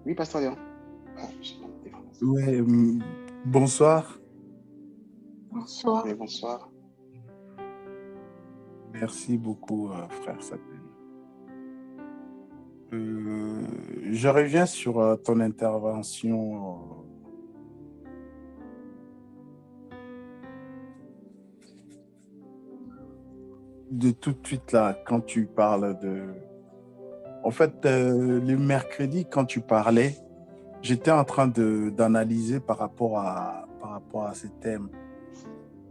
Oui, Pasteur Léon. Ah, Ouais, bonsoir. Bonsoir. oui, bonsoir. Merci beaucoup, frère Sapel. Je reviens sur ton intervention. De tout de suite là, quand tu parles de... En fait, le mercredi, quand tu parlais, j'étais en train d'analyser par rapport à ces thèmes,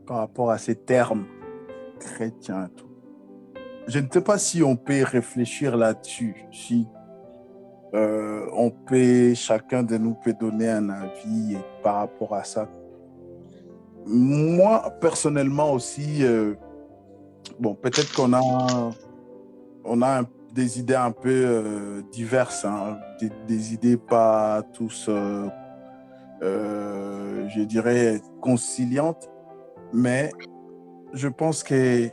par rapport à ces termes chrétiens et tout. Je ne sais pas si on peut réfléchir là-dessus, si on peut, chacun de nous peut donner un avis par rapport à ça. Moi, personnellement aussi, bon, peut-être qu'on a des idées un peu diverses, hein, des idées pas tous, je dirais, conciliantes, mais je pense que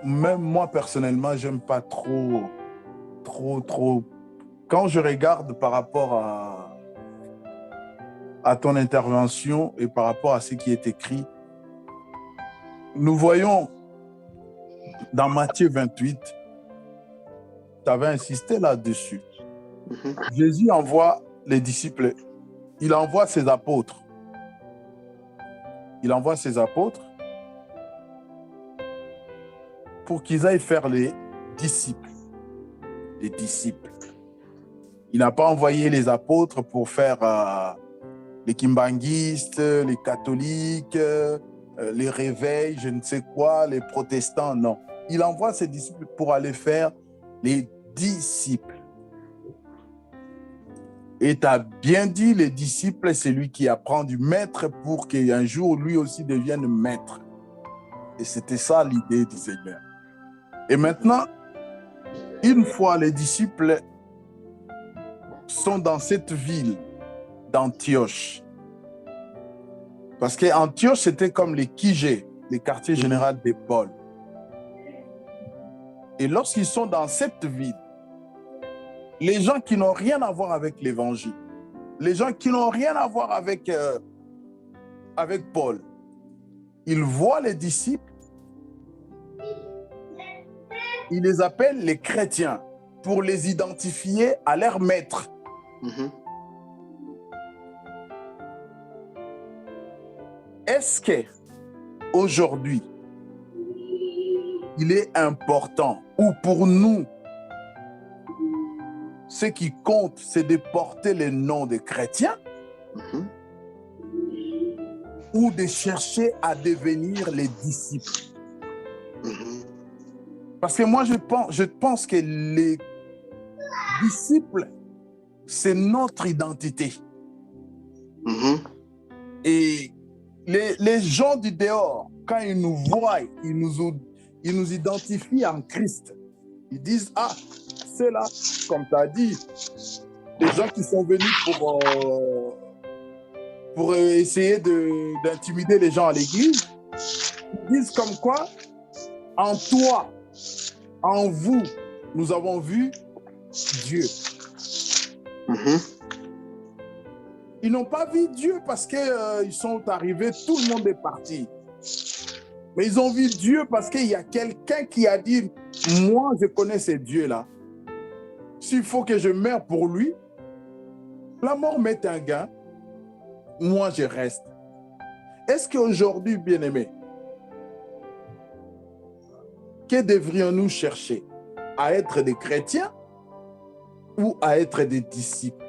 même moi, personnellement, j'aime pas trop. Quand je regarde par rapport à ton intervention et par rapport à ce qui est écrit, nous voyons dans Matthieu 28, tu avais insisté là-dessus. Jésus envoie les disciples, il envoie ses apôtres. Il envoie ses apôtres pour qu'ils aillent faire les disciples. Les disciples. Il n'a pas envoyé les apôtres pour faire les kimbanguistes, les catholiques, les réveils, je ne sais quoi, les protestants, non. Il envoie ses disciples pour aller faire les disciples. Et tu as bien dit, les disciples, c'est lui qui apprend du maître pour qu'un jour, lui aussi devienne maître. Et c'était ça l'idée du Seigneur. Et maintenant, une fois les disciples sont dans cette ville d'Antioche, parce qu'Antioche, c'était comme les QG, les quartiers généraux des Paul. Et lorsqu'ils sont dans cette ville, les gens qui n'ont rien à voir avec l'évangile, les gens qui n'ont rien à voir avec Paul, ils voient les disciples, ils les appellent les chrétiens pour les identifier à leur maître. Est-ce qu'aujourd'hui, il est important, ou pour nous, ce qui compte, c'est de porter le nom des chrétiens ou de chercher à devenir les disciples? Parce que moi, je pense que les disciples, c'est notre identité. Et les gens du dehors, quand ils nous voient, ils nous identifient en Christ. Ils disent, ah, c'est là, comme tu as dit, des gens qui sont venus pour essayer d'intimider les gens à l'église. Ils disent comme quoi, en toi, en vous, nous avons vu Dieu. Ils n'ont pas vu Dieu parce qu'ils sont arrivés, tout le monde est parti. Mais ils ont vu Dieu parce qu'il y a quelqu'un qui a dit, moi, je connais ce Dieu-là. S'il faut que je meure pour lui, la mort m'est un gain. Moi, je reste. Est-ce qu'aujourd'hui, bien-aimés, que devrions-nous chercher? À être des chrétiens ou à être des disciples?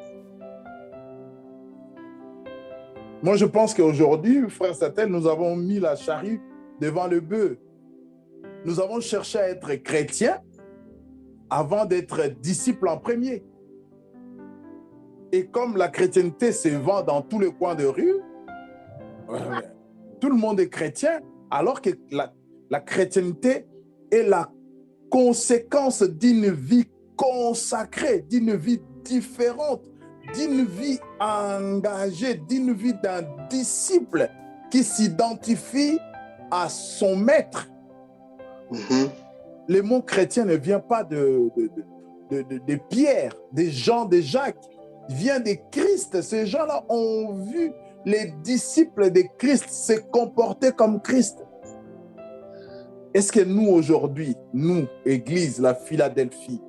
Moi, je pense qu'aujourd'hui, frère Satel, nous avons mis la charrue devant le bœuf. Nous avons cherché à être chrétiens avant d'être disciples en premier. Et comme la chrétienté se vend dans tous les coins de rue, tout le monde est chrétien, alors que la chrétienté est la conséquence d'une vie consacrée, d'une vie différente, d'une vie engagée, d'une vie d'un disciple qui s'identifie à son maître. Le mot chrétien ne vient pas de Pierre, des Jean, de Jacques. vient de Christ. Ces gens-là ont vu les disciples de Christ se comporter comme Christ. Est-ce que nous aujourd'hui, nous, Église, la Philadelphie,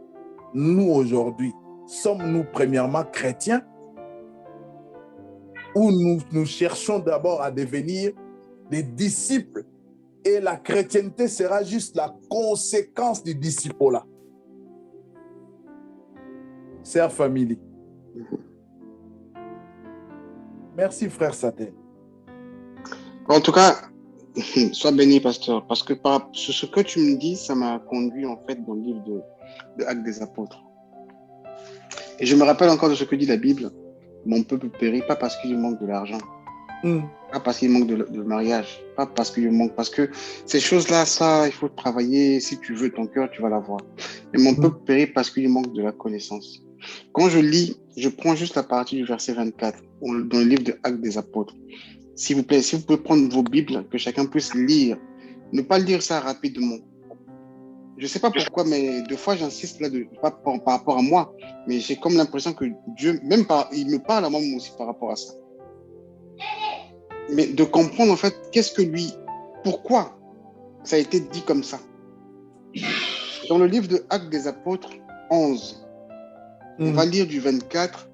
nous aujourd'hui, sommes-nous premièrement chrétiens ou nous cherchons d'abord à devenir des disciples et la chrétienté sera juste la conséquence du disciple-là? Chère famille. Merci, frère Satel. En tout cas, sois béni, pasteur, parce que sur ce que tu me dis, ça m'a conduit en fait dans le livre de Actes des Apôtres. Et je me rappelle encore de ce que dit la Bible. Mon peuple périt, pas parce qu'il manque de l'argent, pas parce qu'il manque de mariage, pas parce qu'il manque, parce que ces choses-là, ça, il faut travailler. Si tu veux ton cœur, tu vas l'avoir. Mais mon peuple périt parce qu'il manque de la connaissance. Quand je lis, je prends juste la partie du verset 24 dans le livre de Actes des Apôtres. S'il vous plaît, si vous pouvez prendre vos Bibles, que chacun puisse lire, ne pas lire ça rapidement. Je ne sais pas pourquoi, mais deux fois j'insiste là, pas par rapport à moi, mais j'ai comme l'impression que Dieu, il me parle à moi aussi par rapport à ça. Mais de comprendre en fait, pourquoi ça a été dit comme ça. Dans le livre de Actes des Apôtres 11, on va lire du 24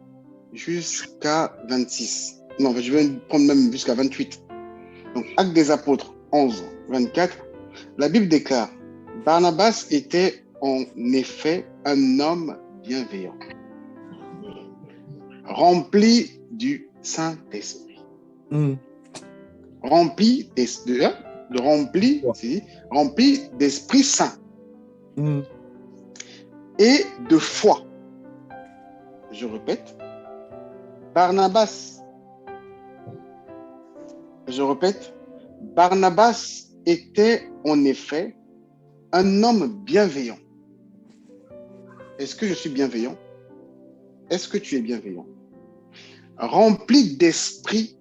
jusqu'à 26. Non, je vais prendre même jusqu'à 28. Donc, Actes des Apôtres 11, 24, la Bible déclare: Barnabas était en effet un homme bienveillant, rempli du Saint-Esprit. Rempli d'Esprit Saint et de foi. Je répète, Barnabas était en effet un homme bienveillant. Est-ce que je suis bienveillant? Est-ce que tu es bienveillant? Rempli d'Esprit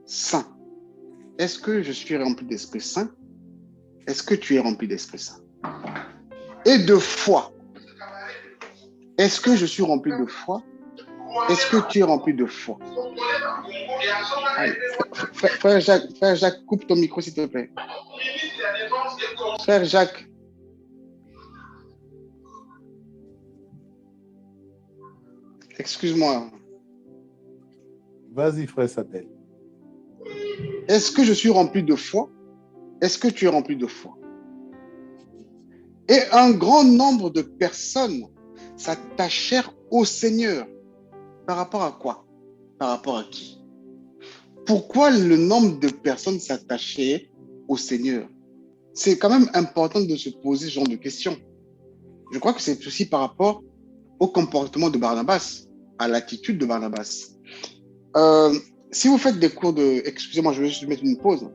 Saint. Est-ce que je suis rempli d'Esprit Saint? Est-ce que tu es rempli d'Esprit Saint? Et de foi. Est-ce que je suis rempli de foi? Est-ce que tu es rempli de foi? Allez, frère Jacques, coupe ton micro s'il te plaît. Frère Jacques. Excuse-moi. Vas-y, frère Satel. Est-ce que je suis rempli de foi? Est-ce que tu es rempli de foi? Et un grand nombre de personnes s'attachèrent au Seigneur. Par rapport à quoi? Par rapport à qui? Pourquoi le nombre de personnes s'attachaient au Seigneur? C'est quand même important de se poser ce genre de questions. Je crois que c'est aussi par rapport au comportement de Barnabas, à l'attitude de Barnabas. Si vous faites des cours de... Excusez-moi, je vais juste mettre une pause.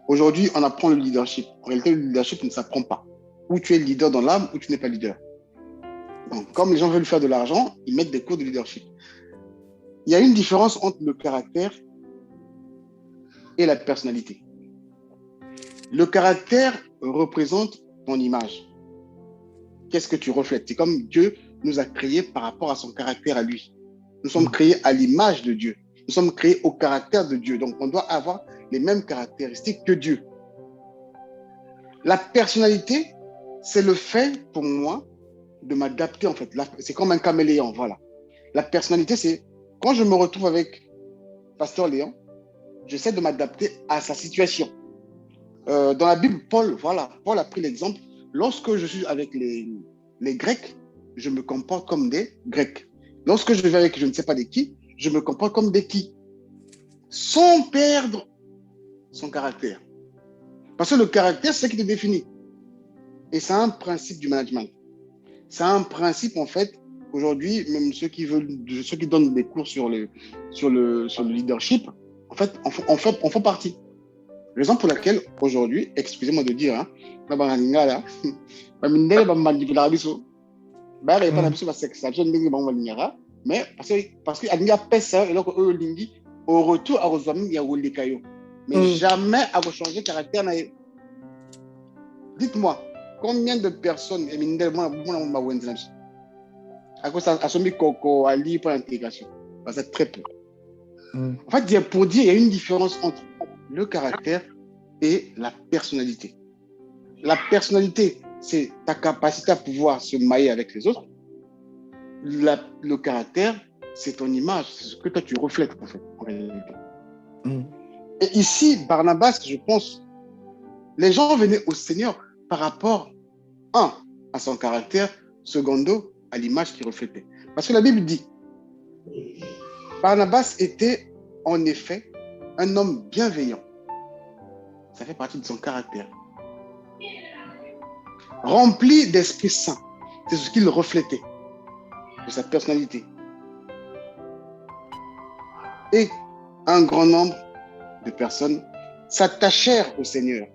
Aujourd'hui, on apprend le leadership. En réalité, le leadership ne s'apprend pas. Ou tu es leader dans l'âme, ou tu n'es pas leader. Donc, comme les gens veulent faire de l'argent, ils mettent des cours de leadership. Il y a une différence entre le caractère et la personnalité. Le caractère représente ton image. Qu'est-ce que tu reflètes? C'est comme Dieu nous a créés par rapport à son caractère à lui. Nous sommes créés à l'image de Dieu. Nous sommes créés au caractère de Dieu. Donc, on doit avoir les mêmes caractéristiques que Dieu. La personnalité, c'est le fait, pour moi, de m'adapter en fait. C'est comme un caméléon, voilà. La personnalité, c'est quand je me retrouve avec Pasteur Léon, j'essaie de m'adapter à sa situation. Dans la Bible, Paul a pris l'exemple. Lorsque je suis avec les Grecs, je me comporte comme des Grecs. Lorsque je vais avec je ne sais pas des qui, je me comporte comme des qui, sans perdre son caractère. Parce que le caractère, c'est ce qui te définit. Et c'est un principe du management. C'est un principe, en fait, aujourd'hui, même ceux qui donnent des cours sur le leadership, en fait, en font partie. Raison pour laquelle, aujourd'hui, excusez-moi de dire, mais parce que Adinga pèse ça, et donc au retour à Roswami, il y a Wole Kayo. Mais jamais à changer caractère. Dites-moi, combien de personnes, à cause à son coco, à lire pour l'intégration. C'est très peu. Mm. En fait, pour dire, il y a une différence entre le caractère et la personnalité. La personnalité, c'est ta capacité à pouvoir se marier avec les autres. Le caractère, c'est ton image, c'est ce que toi tu reflètes en fait, en réalité. Mm. Et ici, Barnabas, je pense, les gens venaient au Seigneur par rapport, un, à son caractère, secondo, à l'image qu'il reflétait. Parce que la Bible dit, Barnabas était en effet un homme bienveillant. Ça fait partie de son caractère. Rempli d'Esprit Saint. C'est ce qu'il reflétait, de sa personnalité. Et un grand nombre de personnes s'attachèrent au Seigneur.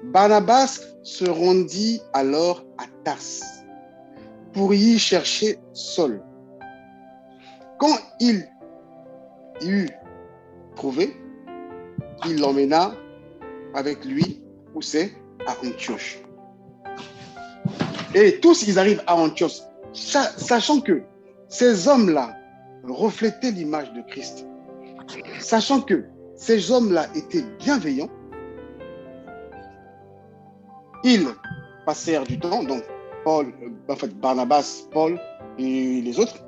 Barnabas se rendit alors à Tarse pour y chercher Saul. Quand il eut trouvé, il l'emmena avec lui, où c'est? À Antioche. Et tous, ils arrivent à Antioche, sachant que ces hommes-là reflétaient l'image de Christ. Sachant que ces hommes-là étaient bienveillants, ils passèrent du temps, donc Barnabas, Paul et les autres,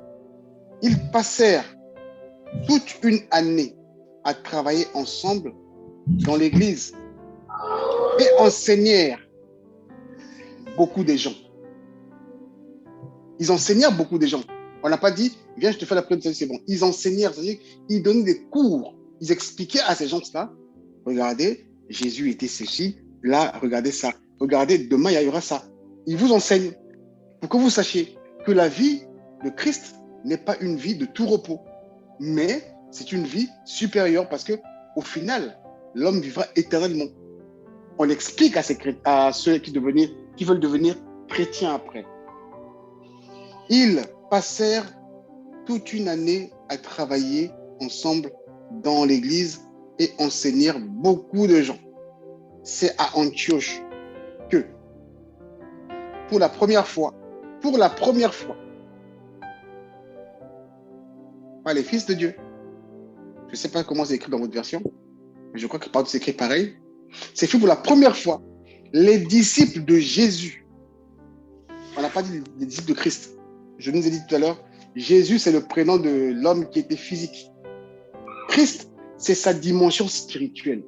ils passèrent toute une année à travailler ensemble dans l'église et enseignèrent beaucoup de gens. Ils enseignèrent beaucoup de gens. On n'a pas dit, viens, je te fais la prière, c'est bon. Ils enseignèrent, c'est-à-dire ils donnaient des cours. Ils expliquaient à ces gens-là, regardez, Jésus était ceci, là, regardez ça. Regardez, demain, il y aura ça. Ils vous enseignent pour que vous sachiez que la vie de Christ n'est pas une vie de tout repos, mais c'est une vie supérieure parce que, au final, l'homme vivra éternellement. On explique à ceux qui veulent devenir chrétiens après. Ils passèrent toute une année à travailler ensemble dans l'église et enseignèrent beaucoup de gens. C'est à Antioche que, pour la première fois, les fils de Dieu, je ne sais pas comment c'est écrit dans votre version, mais je crois que partout c'est écrit pareil, c'est fait pour la première fois, les disciples de Jésus, on n'a pas dit les disciples de Christ, je nous ai dit tout à l'heure, Jésus c'est le prénom de l'homme qui était physique. Christ, c'est sa dimension spirituelle.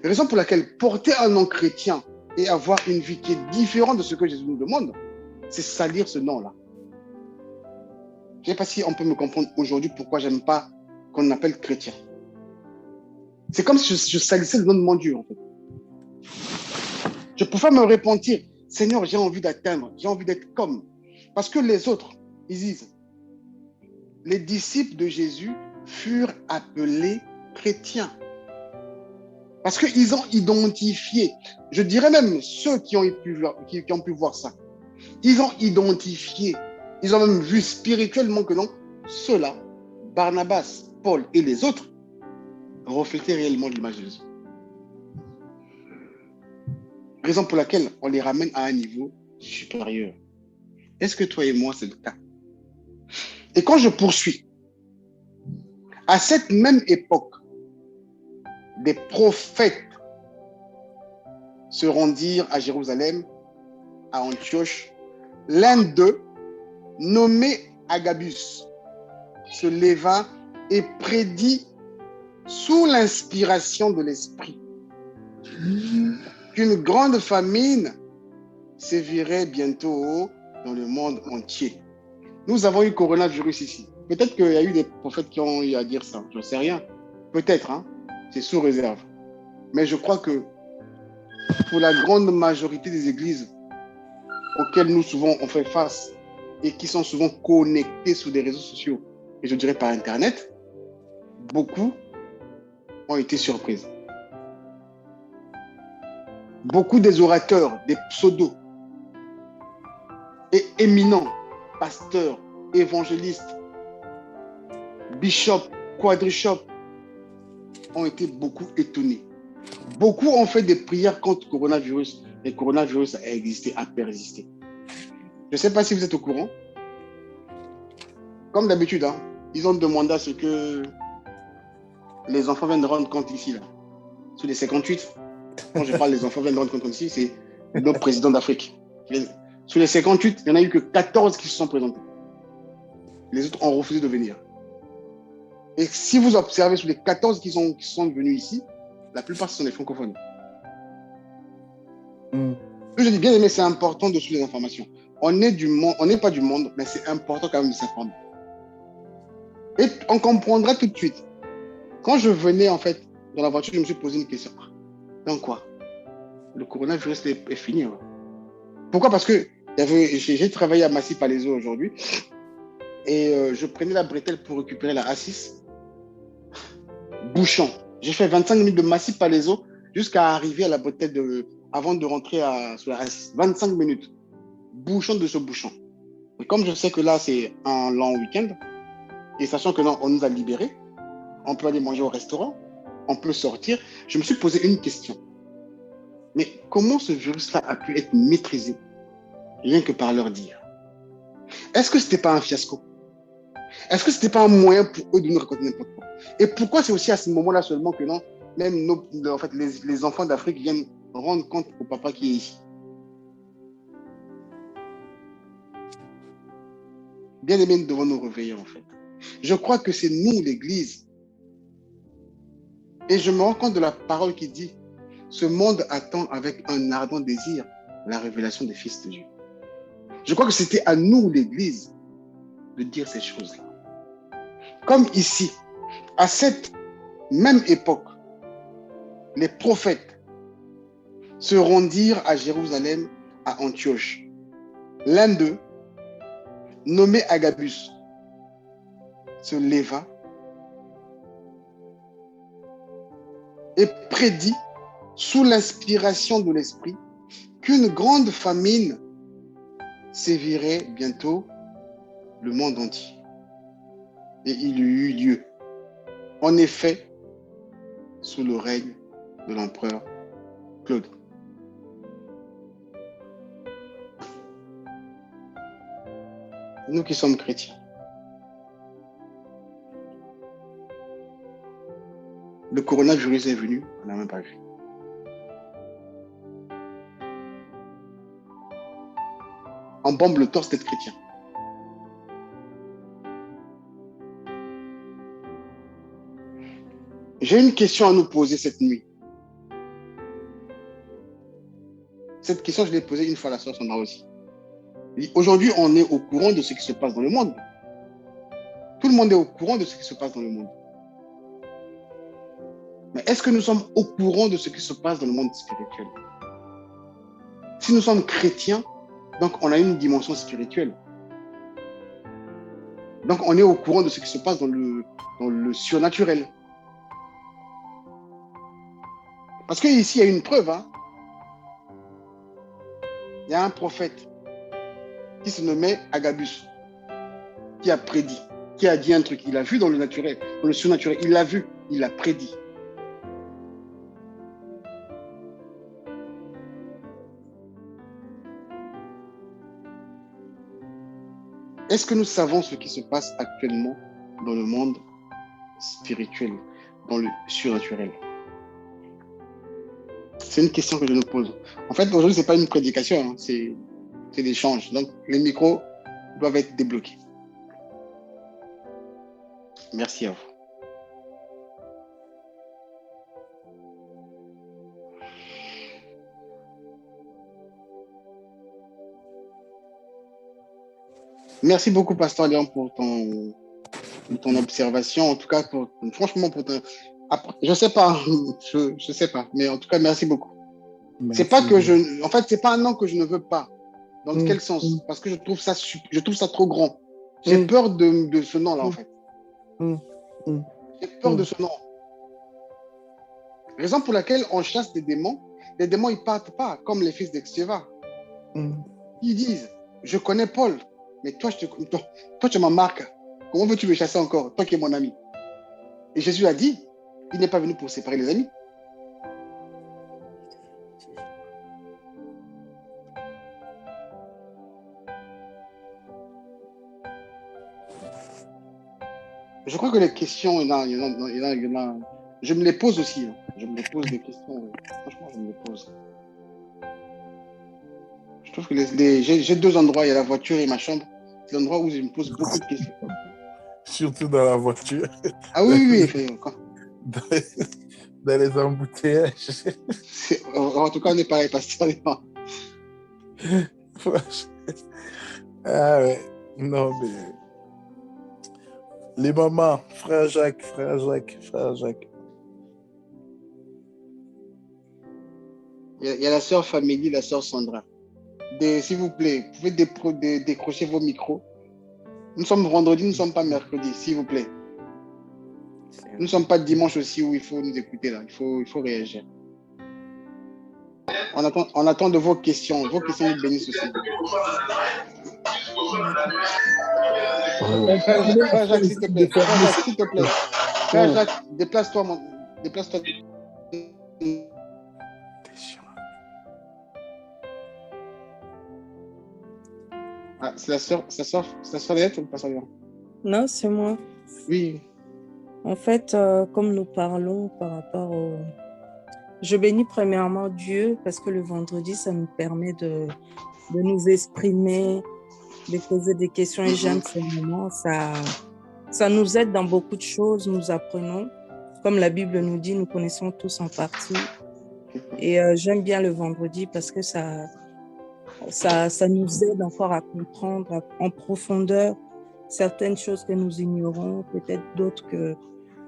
La raison pour laquelle porter un nom chrétien et avoir une vie qui est différente de ce que Jésus nous demande, c'est salir ce nom-là. Je ne sais pas si on peut me comprendre aujourd'hui pourquoi j'aime pas qu'on m'appelle chrétien. C'est comme si je salissais le nom de mon Dieu, en fait. Je pouvais me repentir. Seigneur, j'ai envie d'atteindre, j'ai envie d'être comme. Parce que les autres, ils disent, les disciples de Jésus furent appelés chrétiens. Parce qu'ils ont identifié, je dirais même ceux qui ont pu voir ça, ils ont identifié, ils ont même vu spirituellement que non, ceux-là, Barnabas, Paul et les autres, reflétaient réellement l'image de Jésus. Raison pour laquelle on les ramène à un niveau supérieur. Est-ce que toi et moi, c'est le cas? Et quand je poursuis, à cette même époque, des prophètes se rendirent à Jérusalem, à Antioche. L'un d'eux, nommé Agabus, se leva et prédit sous l'inspiration de l'Esprit qu'une grande famine sévirait bientôt dans le monde entier. Nous avons eu coronavirus ici. Peut-être qu'il y a eu des prophètes qui ont eu à dire ça. Je ne sais rien. Peut-être, hein. C'est sous réserve. Mais je crois que pour la grande majorité des églises auxquelles nous souvent on fait face et qui sont souvent connectées sur des réseaux sociaux, et je dirais par Internet, beaucoup ont été surprises. Beaucoup des orateurs, des pseudos et éminents pasteurs, évangélistes, bishops, quadrishops ont été beaucoup étonnés. Beaucoup ont fait des prières contre le coronavirus. Et le coronavirus a existé, a persisté. Je ne sais pas si vous êtes au courant, comme d'habitude, hein, ils ont demandé à ce que les enfants viennent de rendre compte ici, là. Sur les 58, quand je parle des enfants viennent de rendre compte ici, c'est nos présidents d'Afrique. Sur les 58, il n'y en a eu que 14 qui se sont présentés. Les autres ont refusé de venir. Et si vous observez sur les 14 qui sont venus ici, la plupart ce sont des francophones. Je dis bien aimé, c'est important de suivre les informations. On n'est pas du monde, mais c'est important quand même de s'informer. Et on comprendra tout de suite. Quand je venais en fait dans la voiture, je me suis posé une question. Donc quoi? Le coronavirus est fini. Hein. Pourquoi? Parce que j'ai travaillé à Massy-Palaiseau aujourd'hui et je prenais la bretelle pour récupérer la A6. Bouchon. J'ai fait 25 minutes de Massy-Palaiseau jusqu'à arriver à la bretelle avant de rentrer sur la A6. 25 minutes. Bouchon de ce bouchon. Et comme je sais que là, c'est un long week-end, et sachant que non, on nous a libérés, on peut aller manger au restaurant, on peut sortir, je me suis posé une question. Mais comment ce virus-là a pu être maîtrisé rien que par leur dire? Est-ce que ce n'était pas un fiasco? Est-ce que ce n'était pas un moyen pour eux de nous raconter n'importe quoi? Et pourquoi c'est aussi à ce moment-là seulement que non, même en fait, les enfants d'Afrique viennent rendre compte au papa qui est ici? Bien aimé, nous devons nous réveiller en fait. Je crois que c'est nous, l'Église. Et je me rends compte de la parole qui dit, ce monde attend avec un ardent désir la révélation des fils de Dieu. Je crois que c'était à nous, l'Église, de dire ces choses-là. Comme ici, à cette même époque, les prophètes se rendirent à Jérusalem, à Antioche. L'un d'eux, nommé Agabus, se leva et prédit, sous l'inspiration de l'Esprit, qu'une grande famine sévirait bientôt le monde entier. Et il y eut lieu. En effet, sous le règne de l'empereur Claude. Nous qui sommes chrétiens, le coronavirus est venu, on n'a même pas vu. On bombe le torse d'être chrétien. J'ai une question à nous poser cette nuit. Cette question, je l'ai posée une fois à la sœur Sandra aussi. Aujourd'hui, on est au courant de ce qui se passe dans le monde. Tout le monde est au courant de ce qui se passe dans le monde. Mais est-ce que nous sommes au courant de ce qui se passe dans le monde spirituel? Si nous sommes chrétiens, donc on a une dimension spirituelle. Donc on est au courant de ce qui se passe dans le surnaturel. Parce qu'ici, il y a une preuve. Hein. Il y a un prophète qui se nommait Agabus, qui a prédit, qui a dit un truc. Il a vu dans le naturel, dans le surnaturel. Il l'a vu, il l'a prédit. Est-ce que nous savons ce qui se passe actuellement dans le monde spirituel, dans le surnaturel? C'est une question que je nous pose. En fait, aujourd'hui, ce n'est pas une prédication, hein, c'est des échanges. Donc, les micros doivent être débloqués. Merci à vous. Merci beaucoup, Pasteur Léon, pour ton observation. En tout cas, franchement, je sais pas, je sais pas, mais en tout cas, merci beaucoup. C'est pas que en fait, c'est pas un nom que je ne veux pas. Dans quel sens? Parce que je trouve ça trop grand. J'ai peur de ce nom-là, en fait. J'ai peur de ce nom. Raison pour laquelle on chasse des démons. Les démons, ils partent pas, comme les fils d'Exteva. Ils disent, je connais Paul, mais toi, tu m'en marques. Comment veux-tu me chasser encore, toi qui es mon ami? Et Jésus a dit, il n'est pas venu pour séparer les amis. Je crois que les questions, il y en a. Je me les pose aussi, hein. Je me les pose des questions. Franchement, je me les pose. Je trouve que j'ai deux endroits. Il y a la voiture et ma chambre. C'est l'endroit où je me pose beaucoup de questions. Surtout dans la voiture, Ah oui, dans oui, les, oui. dans les embouteillages. En tout cas, on est pareil, pasteur. Ah ouais, non, mais les mamans, frère Jacques, frère Jacques, frère Jacques. Il y a la sœur Famélie, la sœur Sandra. S'il vous plaît, vous pouvez décrocher vos micros. Nous sommes vendredi, nous ne sommes pas mercredi, s'il vous plaît. Nous ne sommes pas dimanche aussi où il faut nous écouter là. Il faut réagir. On attend de vos questions. Vos questions nous bénissent aussi. Frère Jacques, s'il te plaît. Frère Jacques, s'il te plaît. Frère Jacques, déplace-toi. Déplace-toi. Ah, c'est la sœur Léette ou pas ça? Non, c'est moi. Oui. En fait, comme nous parlons par rapport au... Je bénis premièrement Dieu parce que le vendredi, ça nous permet de nous exprimer, de poser des questions et j'aime ce moment. Ça nous aide dans beaucoup de choses, nous apprenons. Comme la Bible nous dit, nous connaissons tous en partie. Et j'aime bien le vendredi parce que ça nous aide encore à comprendre en profondeur certaines choses que nous ignorons, peut-être d'autres que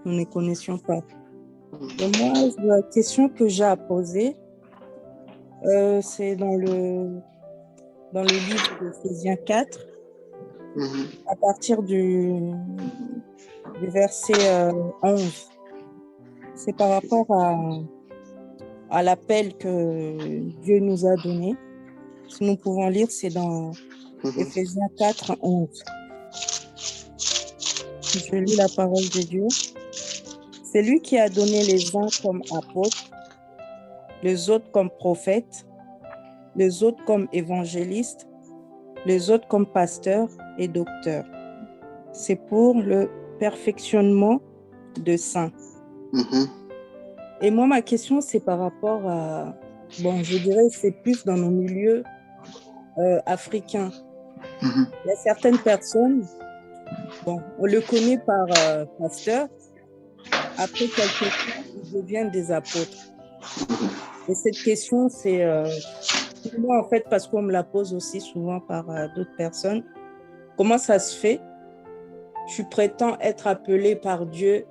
nous ne connaissions pas. Et moi, la question que j'ai à poser, c'est dans le livre d'Éphésiens 4, à partir du verset 11. C'est par rapport à l'appel que Dieu nous a donné. Si nous pouvons lire, c'est dans Éphésiens 4, 11. Je lis la parole de Dieu. C'est lui qui a donné les uns comme apôtres, les autres comme prophètes, les autres comme évangélistes, les autres comme pasteurs et docteurs. C'est pour le perfectionnement de saints. Et moi, ma question, c'est par rapport à... Bon, je dirais c'est plus dans nos milieux africains. Il y a certaines personnes, bon, on le connaît par pasteur, après quelques temps, ils deviennent des apôtres. Et cette question, c'est pour moi, en fait, parce qu'on me la pose aussi souvent par d'autres personnes. Comment ça se fait? Tu prétends être appelé par Dieu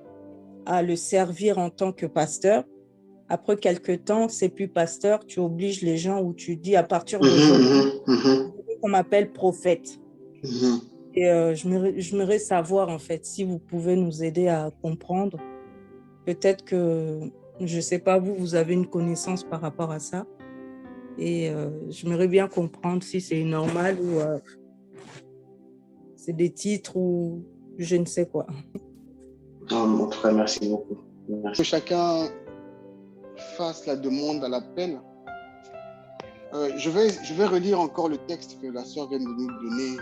à le servir en tant que pasteur. Après quelques temps, c'est plus pasteur, tu obliges les gens où tu dis à partir d'aujourd'hui, on m'appelle prophète. Et j'aimerais savoir, en fait, si vous pouvez nous aider à comprendre. Peut-être que, je ne sais pas, vous avez une connaissance par rapport à ça. Et j'aimerais bien comprendre si c'est normal ou c'est des titres ou je ne sais quoi. En tout cas, merci beaucoup. Merci. Que chacun fasse la demande à l'appel. Je vais relire encore le texte que la sœur vient de nous donner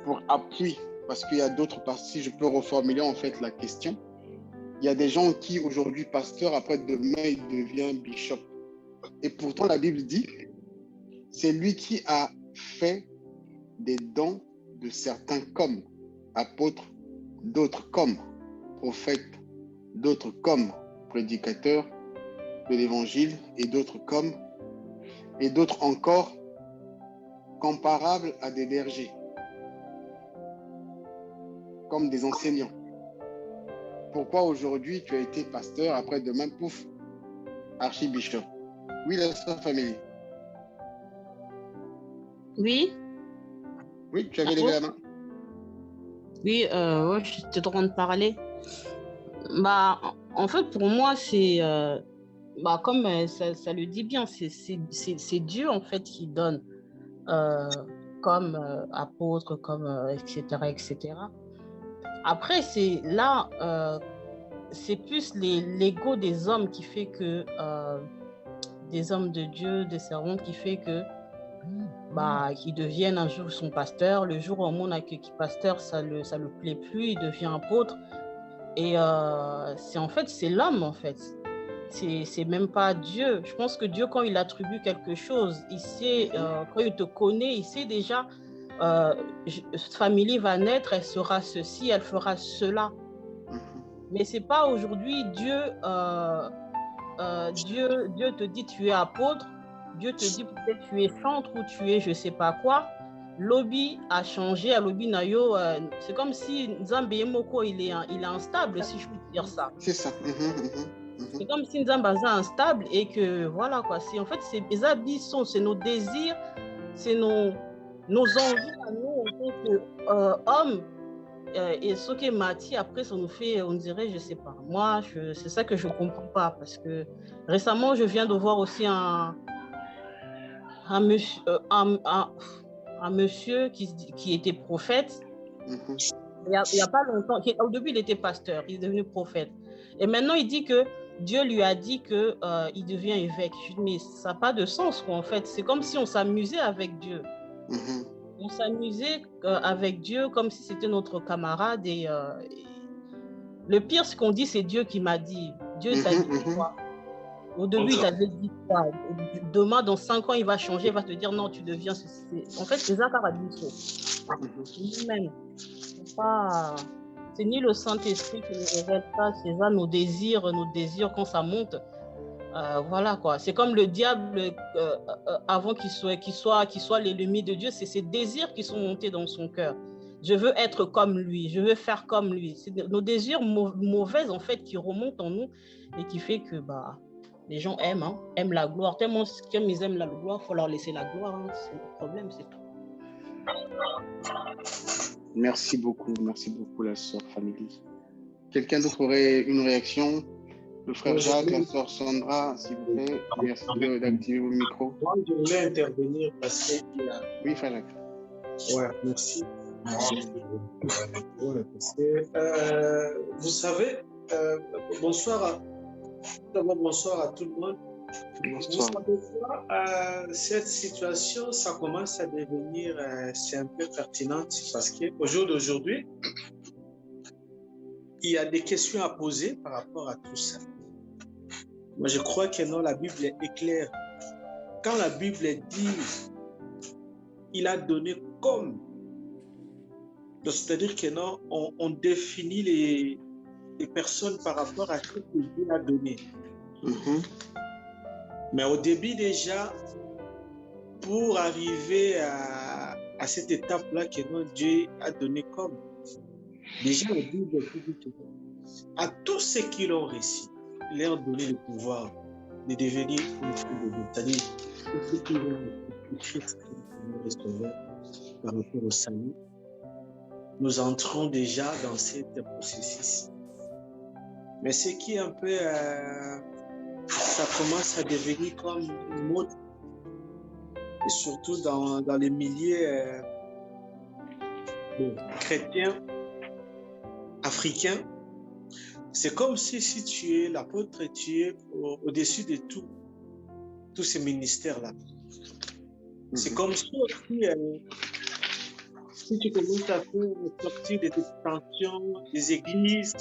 pour appui, parce qu'il y a d'autres parties. Je peux reformuler en fait la question. Il y a des gens qui aujourd'hui pasteur, après demain il devient bishop. Et pourtant la Bible dit, c'est lui qui a fait des dons de certains comme apôtres, d'autres comme prophètes, d'autres comme prédicateurs de l'évangile et d'autres encore comparables à des bergers, comme des enseignants. Pourquoi aujourd'hui tu as été pasteur, après demain, pouf, archibishop? Oui, la sœur Famélie. Oui. Oui, tu avais levé la main. Oui, ouais, j'étais en train de parler. Bah, en fait, pour moi, c'est, comme ça le dit bien, c'est Dieu, en fait, qui donne comme apôtre, comme etc., etc. Après, c'est là, c'est plus l'ego des hommes qui fait que, des hommes de Dieu, des servants, qui fait que qu'il devienne un jour son pasteur. Le jour où on a accueilli pasteur, ça le plaît plus, il devient apôtre. Et c'est l'homme, en fait. C'est même pas Dieu. Je pense que Dieu, quand il attribue quelque chose, il sait, quand il te connaît, il sait déjà, famille va naître, elle sera ceci, elle fera cela. Mais c'est pas aujourd'hui Dieu te dit tu es apôtre, Dieu te dit peut-être tu es chantre ou tu es je sais pas quoi. Lobby a changé, à Lobby Nayo, c'est comme si Nzambe Moko il est instable, si je puis dire ça. C'est ça. C'est comme si Nzambe est instable et que voilà quoi. En fait, les habits c'est nos désirs, c'est nos envies à nous en tant qu'hommes. Et ce qui est Mati, après, ça nous fait, on dirait, je sais pas. Moi, c'est ça que je comprends pas parce que récemment, je viens de voir aussi un monsieur qui était prophète. Il y a pas longtemps. Au début, il était pasteur, il est devenu prophète. Et maintenant, il dit que Dieu lui a dit que il devient évêque. Je dis, mais ça n'a pas de sens, quoi, en fait. C'est comme si on s'amusait avec Dieu. On s'amusait avec Dieu comme si c'était notre camarade. Et le pire, ce qu'on dit, c'est Dieu qui m'a dit. Dieu t'a dit quoi? Au début, il t'avait dit quoi? Demain, dans 5 ans, il va changer, il va te dire non, tu deviens ceci. En fait, c'est ça qu'il même. C'est ni le Saint-Esprit qui nous révèle ça, c'est ça nos désirs quand ça monte. Voilà quoi. C'est comme le diable avant qu'il soit l'ennemi de Dieu, c'est ses désirs qui sont montés dans son cœur. Je veux être comme lui, je veux faire comme lui. C'est nos désirs mauvais en fait qui remontent en nous et qui fait que les gens aiment la gloire. Tellement comme ils aiment la gloire, il faut leur laisser la gloire. C'est le problème, c'est tout. Merci beaucoup, la sœur Family. Quelqu'un d'autre aurait une réaction? Le frère Jacques, la sœur Sandra, s'il vous plaît, merci d'activer vos micros. Moi, je voulais intervenir parce que... Oui, frère Jacques. Ouais, merci. Ouais, parce que, vous savez, bonsoir à tout le monde. Bonsoir. Vous savez quoi, cette situation, ça commence à devenir c'est un peu pertinente parce qu'au jour d'aujourd'hui, il y a des questions à poser par rapport à tout ça. Moi, je crois que non, la Bible est claire. Quand la Bible dit il a donné comme, c'est-à-dire que non, on définit les personnes par rapport à ce que Dieu a donné. Mais au début déjà, pour arriver à cette étape-là que non, Dieu a donné comme, déjà la Bible dit que à tous ceux qui l'ont reçu, il leur a donné le pouvoir de devenir une fille de Dieu. C'est-à-dire, tous ceux qui ont Christ recevoir par rapport au salut, nous entrons déjà dans ce processus. Mais ce qui est un peu, ça commence à devenir comme une mode, et surtout dans les milieux chrétiens, africains. C'est comme si tu es l'apôtre et tu es au-dessus de tous ces ministères-là. C'est comme si si tu commences à faire sortir des tensions, des églises,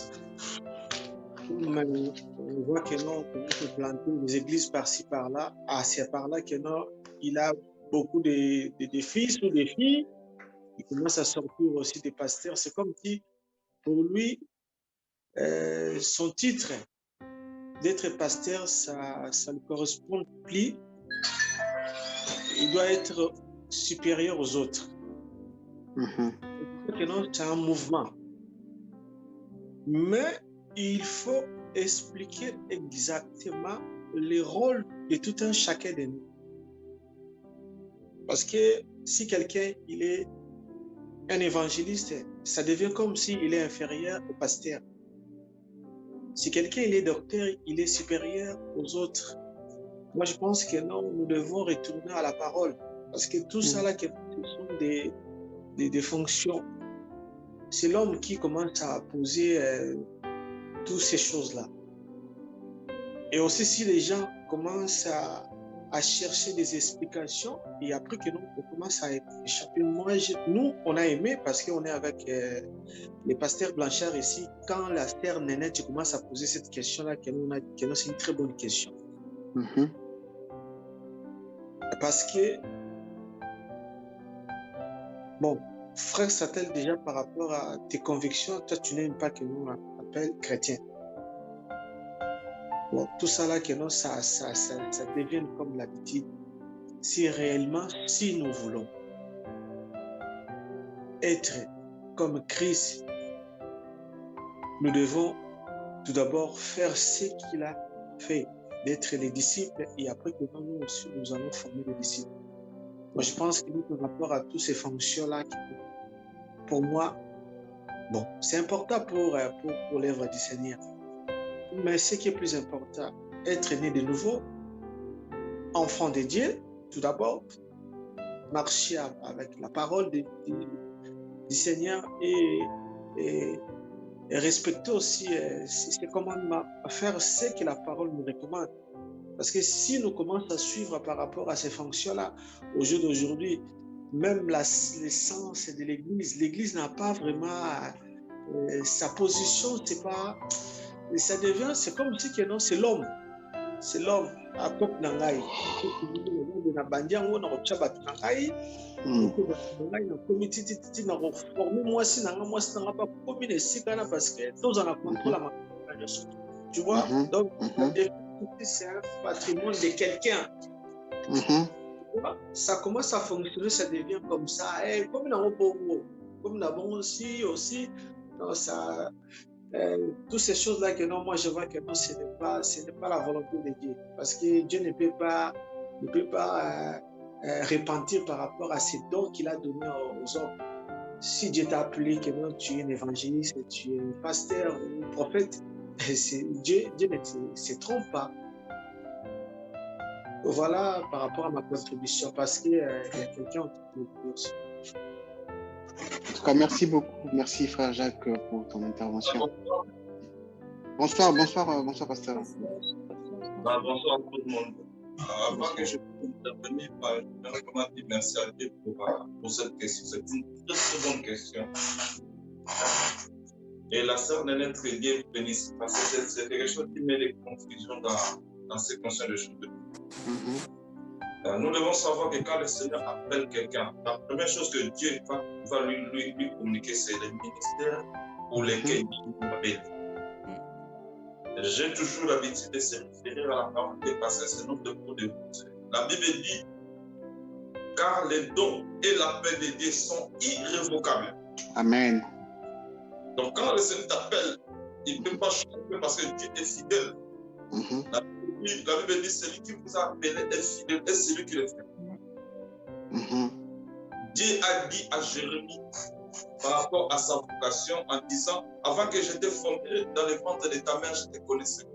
on voit que non, on commence à planter des églises par-ci, par-là. C'est par-là que non, il a beaucoup de fils ou des filles. Il commence à sortir aussi des pasteurs. C'est comme si, pour lui, son titre d'être pasteur, ça ne correspond plus. Il doit être supérieur aux autres. C'est un mouvement. Mais il faut expliquer exactement le rôle de tout un chacun de nous. Parce que si quelqu'un il est un évangéliste, ça devient comme s'il est inférieur au pasteur. Si quelqu'un il est docteur, il est supérieur aux autres. Moi, je pense que non, nous devons retourner à la parole. Parce que tout ça là, ce sont des fonctions. C'est l'homme qui commence à poser toutes ces choses-là. Et aussi, si les gens commencent à chercher des explications et après que nous, on commence à échapper. Nous, on a aimé parce qu'on est avec les pasteurs Blanchard ici. Quand la sœur Nénette commence à poser cette question-là, c'est une très bonne question. Parce que, bon, frère Satel, déjà par rapport à tes convictions, toi, tu n'aimes pas que nous appelle chrétien. Bon, tout ça là, que non, ça devient comme l'habitude. Si réellement, si nous voulons être comme Christ, nous devons tout d'abord faire ce qu'il a fait, d'être les disciples, et après que nous aussi, nous allons former les disciples. Moi, je pense que par rapport à toutes ces fonctions-là, pour moi, bon, c'est important pour l'œuvre du Seigneur. Mais ce qui est plus important, être né de nouveau, enfant de Dieu, tout d'abord, marcher avec la parole du Seigneur et respecter aussi ses commandements, faire ce que la parole nous recommande. Parce que si nous commençons à suivre par rapport à ces fonctions-là, au jour d'aujourd'hui, même l'essence de l'Église n'a pas vraiment sa position, c'est pas, ça devient, c'est comme si que non, c'est l'homme. C'est l'homme à cop nangai. Na bandiango na ochaba nangai. Na comité titi na reformer moi si na pas commune sikana parce que tous en a contrôle la manipulation. Tu vois? Donc c'est un patrimoine de quelqu'un. Ça commence à fonctionner, ça devient comme ça. Et comme dans comme nous aussi, non, ça. Toutes ces choses-là que non, moi je vois que non, ce n'est pas la volonté de Dieu. Parce que Dieu ne peut pas repentir par rapport à ces dons qu'il a donnés aux hommes. Si Dieu t'a appelé que non, tu es un évangéliste, tu es un pasteur ou un prophète, Dieu ne se trompe pas. Voilà par rapport à ma contribution, parce qu'il y a quelqu'un qui peut aussi. En tout cas, merci beaucoup. Merci, frère Jacques, pour ton intervention. Bonsoir, pasteur. Bonsoir à tout le monde. Avant que je puisse intervenir, je voudrais dire merci à Dieu pour cette question. C'est une très bonne question. Et la sœur Nénette, Dieu bénisse, parce que c'est quelque chose qui met des confusions dans ces conditions de choses. Nous devons savoir que quand le Seigneur appelle quelqu'un, la première chose que Dieu va lui communiquer, c'est le ministère pour lesquels il appelle. J'ai toujours l'habitude de se référer à la parole de parce que c'est notre cours de route. La Bible dit, car les dons et l'appel de Dieu sont irrévocables. Amen. Donc quand le Seigneur t'appelle, il ne peut pas changer parce que Dieu est fidèle. La Bible dit, celui qui vous a appelé est fidèle et celui qui le fait. Dieu a dit à Jérémie par rapport à sa vocation en disant, avant que je t'ai formé dans le ventre de ta mère, je te connaissais.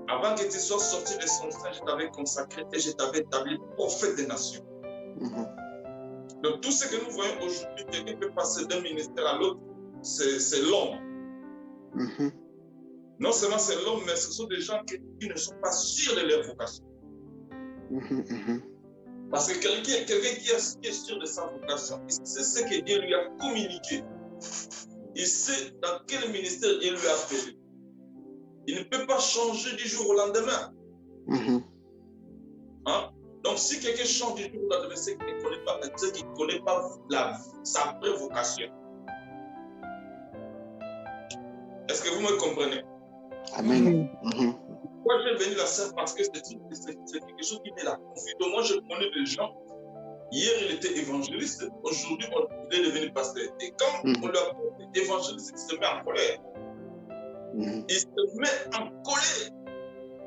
Avant que tu sois sorti de son sein, je t'avais consacré et je t'avais établi prophète des nations. Donc tout ce que nous voyons aujourd'hui, quelqu'un peut passer d'un ministère à l'autre, c'est l'homme. Non seulement c'est l'homme, mais ce sont des gens qui ne sont pas sûrs de leur vocation. Parce que quelqu'un qui est sûr de sa vocation, il sait ce que Dieu lui a communiqué. Il sait dans quel ministère Dieu lui a appelé. Il ne peut pas changer du jour au lendemain. Donc si quelqu'un change du jour au lendemain, c'est qu'il ne connaît pas, sa vraie vocation. Est-ce que vous me comprenez? Amen. Moi, j'ai béni la sœur parce que c'est quelque chose qui met la confusion. Moi, je connais des gens. Hier, il était évangéliste. Aujourd'hui, il est devenu pasteur. Et quand on lui a dit évangéliste, il se met en colère. Il se met en colère.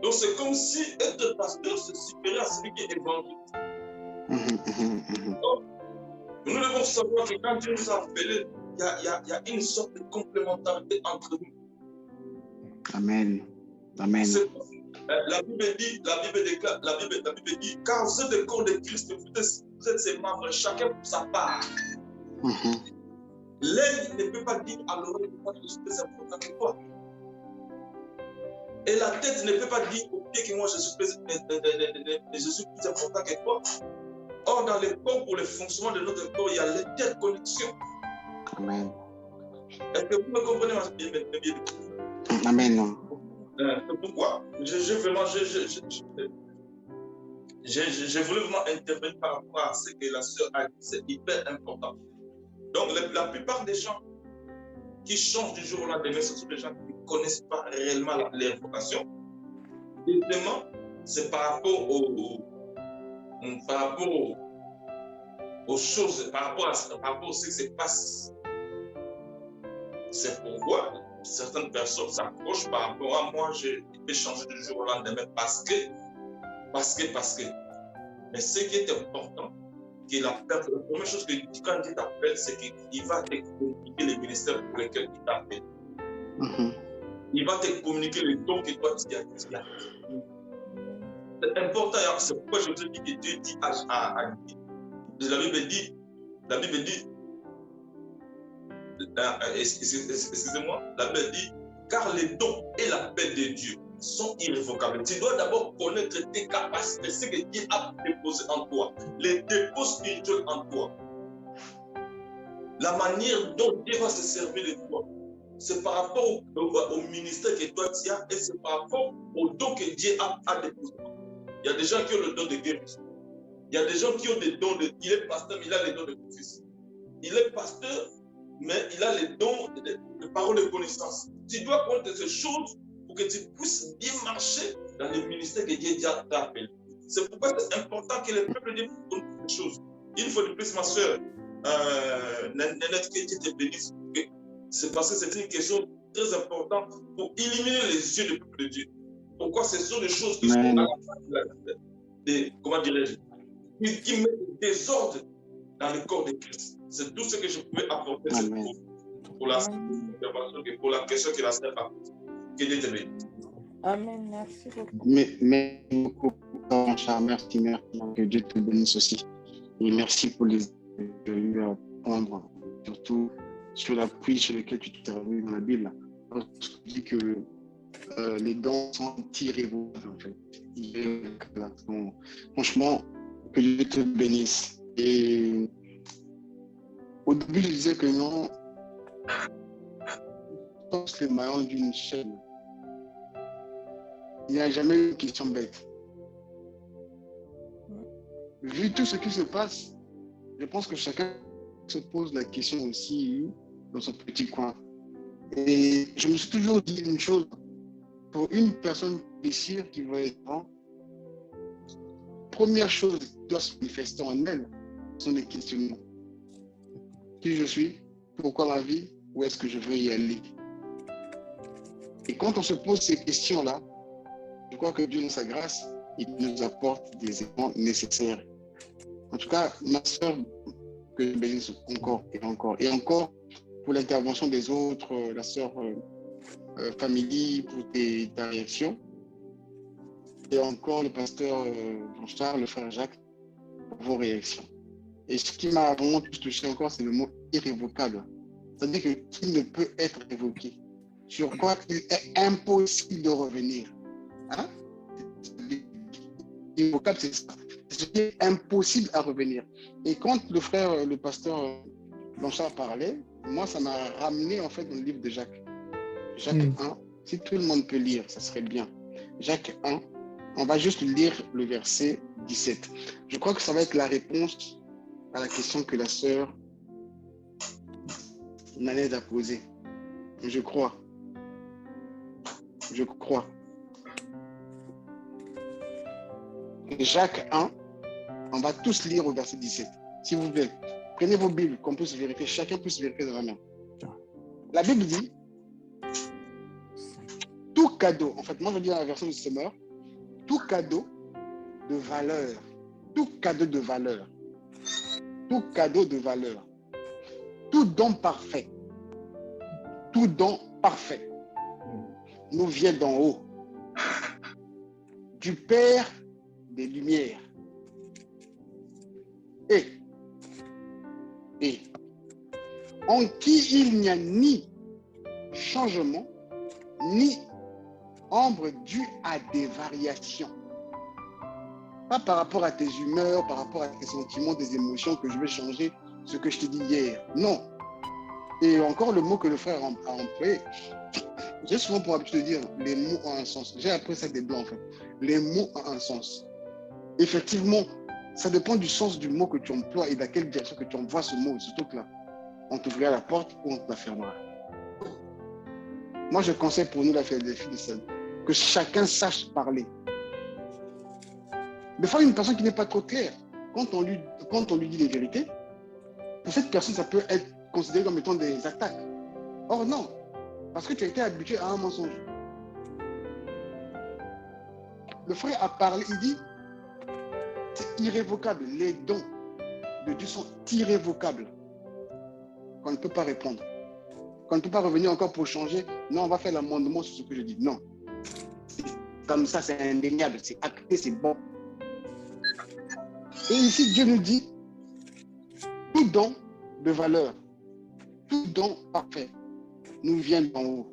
Donc, c'est comme si être pasteur, c'est supérieur à celui qui est évangéliste. Donc, nous devons savoir que quand Dieu nous a appelés, il y a une sorte de complémentarité entre nous. Amen. Amen. La Bible dit, car vous êtes le corps de Christ, vous êtes ses membres, chacun pour sa part. L'œil ne peut pas dire à l'oreille que je suis plus important que toi. Et la tête ne peut pas dire au pied que moi je suis plus important que toi. Or, dans le corps, pour le fonctionnement de notre corps, il y a l'interconnexion. Amen. Est-ce que vous me comprenez, ma bien? Amen. C'est pourquoi j'ai voulu vraiment intervenir par rapport à ce que la sœur a dit. C'est hyper important. Donc, la plupart des gens qui changent du jour au lendemain, ce sont des gens qui ne connaissent pas réellement leur vocation. Deuxièmement, c'est par rapport aux choses, par rapport à ce qui se passe. C'est pourquoi certaines personnes s'approchent par rapport à moi, je peux changer du jour au lendemain parce que. Mais ce qui est important, que la première chose que quand il t'appelle, c'est qu'il va te communiquer les ministères pour lesquels il t'appelle. Il va te communiquer les dons que toi tu as. C'est important, c'est pourquoi je te dis que Dieu dit à la Bible dit, excusez-moi, la Bible dit, car les dons et l'appel de Dieu sont irrévocables. Tu dois d'abord connaître tes capacités, ce que Dieu a déposé en toi, les dépôts spirituels en toi. La manière dont Dieu va se servir de toi, c'est par rapport au ministère que toi tu as et c'est par rapport aux dons que Dieu a déposé. Il y a des gens qui ont le don de guérison. Il y a des gens qui ont des dons de... Il est pasteur, mais il a les dons de prophétie. Il est pasteur, mais il a les dons de parole de connaissance. Tu dois connaître ces choses pour que tu puisses bien marcher dans le ministère que Dieu t'a appelé. C'est pourquoi c'est important que le peuple de Dieu connaisse ces choses. Une fois de plus, ma soeur, Nanette, que Dieu te bénisse. C'est parce que c'est une question très importante pour illuminer les yeux du peuple de Dieu. Pourquoi ce sont des choses qui sont à la fin comment dirais-je, qui mettent des désordre dans le corps de Christ. C'est tout ce que je pouvais apporter pour la intervention et pour la question que la sœur a posée. Que Dieu te bénisse. Amen, merci beaucoup. Merci beaucoup, merci, que Dieu te bénisse aussi. Et merci pour les que tu as eu à prendre, surtout sur l'appui sur lequel tu t'es revenu dans la Bible. Tu dis que les dons sont irrévocables, en fait. Donc, franchement, que Dieu te bénisse. Et au début, je disais que non, je pense le maillon d'une chaîne. Il n'y a jamais eu une question bête. Vu tout ce qui se passe, je pense que chacun se pose la question aussi dans son petit coin. Et je me suis toujours dit une chose, pour une personne réussir qui va être grand, première chose qui doit se manifester en elle, sont des questionnements. Qui je suis, pourquoi ma vie, où est-ce que je veux y aller? Et quand on se pose ces questions-là, je crois que Dieu, dans sa grâce, il nous apporte des éléments nécessaires. En tout cas, ma soeur, que je bénisse encore et encore. Et encore, pour l'intervention des autres, la soeur Famille, pour ta réaction. Et encore le pasteur Jean-Charles, le frère Jacques, pour vos réactions. Et ce qui m'a vraiment touché encore, c'est le mot irrévocable. C'est-à-dire que tout ne peut être évoqué. Sur quoi il est impossible de revenir. Hein? Irrévocable, c'est ça. C'est impossible à revenir. Et quand le pasteur Jean-Charles parlait, moi, ça m'a ramené en fait dans le livre de Jacques. Jacques 1, si tout le monde peut lire, ça serait bien. Jacques 1, on va juste lire le verset 17. Je crois que ça va être la réponse à la question que la sœur Nanette a posée. Je crois. Jacques 1, on va tous lire au verset 17. S'il vous plaît, prenez vos Bibles, qu'on puisse vérifier, chacun puisse vérifier dans la main. La Bible dit, tout cadeau, en fait, moi je dis dans la version de Semeur, tout cadeau de valeur, tout cadeau de valeur, tout cadeau de valeur, tout don parfait, nous vient d'en haut, du Père des Lumières. Et en qui il n'y a ni changement, ni Ombre due à des variations. Pas par rapport à tes humeurs, par rapport à tes sentiments, tes émotions que je vais changer ce que je t'ai dit hier. Non. Et encore le mot que le frère a employé. J'ai souvent pour habitude de dire les mots ont un sens. J'ai appris ça des blancs en fait. Les mots ont un sens. Effectivement, ça dépend du sens du mot que tu emploies et de quelle direction que tu envoies ce mot. Surtout que là, on t'ouvrira la porte ou on te la fermera. Moi, je conseille pour nous la philosophie de celle que chacun sache parler. Des fois, une personne qui n'est pas trop claire, quand on lui dit les vérités, pour cette personne, ça peut être considéré comme étant des attaques. Or, non, parce que tu as été habitué à un mensonge. Le frère a parlé, il dit, c'est irrévocable. Les dons de Dieu sont irrévocables. Qu'on ne peut pas répondre. Qu'on ne peut pas revenir encore pour changer. Non, on va faire l'amendement sur ce que je dis. Non. Comme ça, c'est indéniable, c'est acté, c'est bon. Et ici, Dieu nous dit, tout don de valeur, tout don parfait, nous vient d'en haut,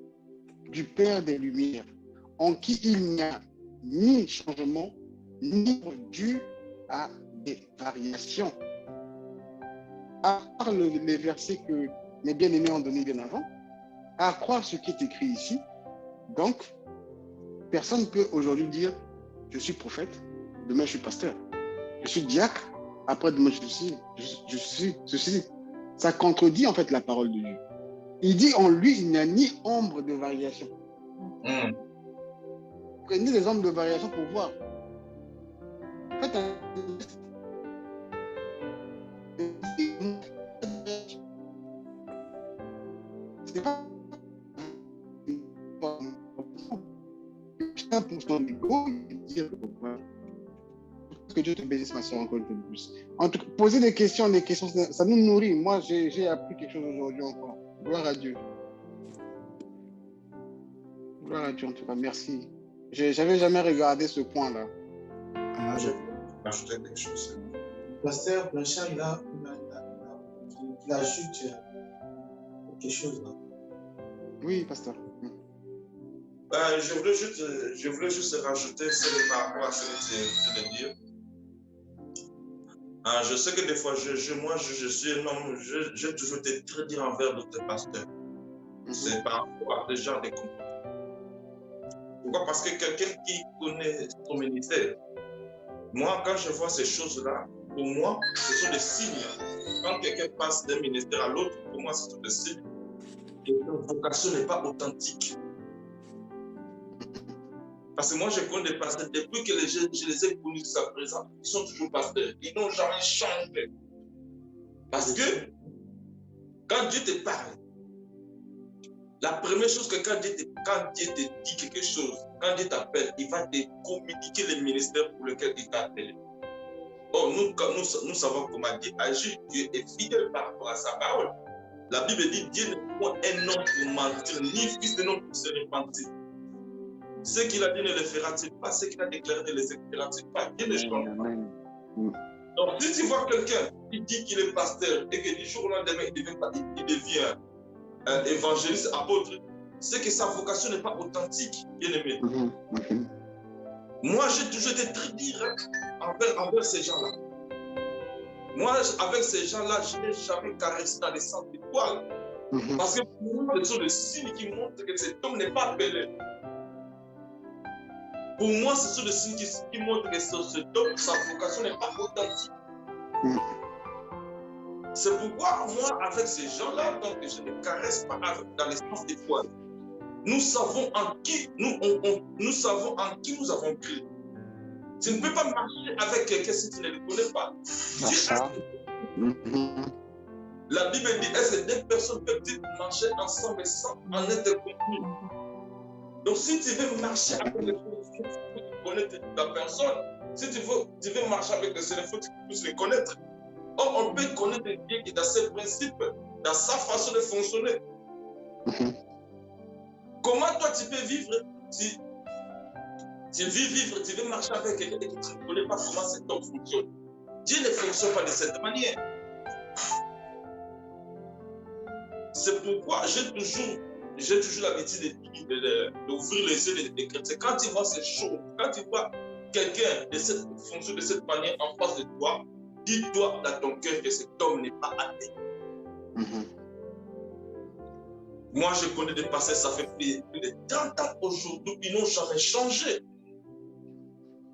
du Père des Lumières, en qui il n'y a ni changement, ni dû à des variations. À part les versets que mes bien-aimés ont donnés bien avant, à croire ce qui est écrit ici, donc, personne ne peut aujourd'hui dire, je suis prophète, demain je suis pasteur. Je suis diacre, après demain je suis ceci. Ça contredit en fait la parole de Dieu. Il dit en lui, il n'y a ni ombre de variation. Prenez les ombres de variation pour voir. Faites un... C'est pas pour son ego, dire que Dieu te bénisse, ma soeur, encore un peu plus. En tout cas, poser des questions, ça nous nourrit. Moi, j'ai appris quelque chose aujourd'hui encore. Gloire à Dieu. Gloire à Dieu, en tout cas, merci. J'avais jamais regardé ce point-là. Je vais ajouter quelque chose. Pasteur Blanchard, il ajoute quelque chose là. Oui, pasteur. Je voulais juste rajouter par rapport à ce que tu viens de dire. Je sais que des fois, moi, je suis un homme, j'ai toujours été très dur envers d'autres pasteurs. C'est par rapport à ce genre de comportements. Pourquoi? Parce que quelqu'un qui connaît son ministère, moi, quand je vois ces choses-là, pour moi, ce sont des signes. Quand quelqu'un passe d'un ministère à l'autre, pour moi, ce sont des signes que leur vocation n'est pas authentique. Parce que moi, je connais des pasteurs, depuis que je les ai connus jusqu'à présent, ils sont toujours pasteurs. Ils n'ont jamais changé. Parce que quand Dieu te parle, la première chose que quand Dieu te dit quelque chose, quand Dieu t'appelle, il va te communiquer les ministères pour lesquels il t'a appelé. Oh, nous savons comment Dieu agit. Dieu est fidèle par rapport à sa parole. La Bible dit Dieu n'est point un homme pour mentir, ni fils d'un homme pour se repentir. Ce qu'il a dit ne le fera-t-il pas? Ce qu'il a déclaré ne le fera-t-il pas? Dieu ne change pas. Donc, si tu vois quelqu'un qui dit qu'il est pasteur et que du jour au lendemain, il devient évangéliste, apôtre, c'est que sa vocation n'est pas authentique, bien aimé. Moi, j'ai toujours été très direct envers ces gens-là. Moi, avec ces gens-là, je n'ai jamais caressé dans les sens du poil. Parce que pour moi, ce sont des signes qui montrent que cet homme n'est pas appelé. Pour moi, ce sont des signes qui montrent que cet homme, sa vocation n'est pas authentique. C'est pourquoi moi, avec ces gens-là, donc je ne caresse pas dans les sens des poils. Nous savons en qui nous savons en qui nous avons cru. Tu ne peux pas marcher avec quelqu'un si tu ne le connais pas. La Bible dit est-ce que deux personnes peuvent marcher ensemble sans en être communes? Donc si tu veux marcher avec les personnes, il faut connaître la personne. Si tu veux marcher avec les personnes, il faut que tu puisses les connaître. Or, on peut connaître Dieu qui est dans ses principes, dans sa façon de fonctionner. Comment toi tu peux vivre si tu veux marcher avec quelqu'un et que tu ne connais pas comment cet homme fonctionne? Dieu ne fonctionne pas de cette manière. C'est pourquoi j'ai toujours j'ai toujours l'habitude d'ouvrir les yeux des chrétiens. Quand tu vois ces choses, quand tu vois quelqu'un de cette fonction, de cette manière en face de toi, dis-toi dans ton cœur que cet homme n'est pas athée. Moi, je connais des pasteurs, ça fait plus de 30 ans aujourd'hui, ils n'ont jamais changé.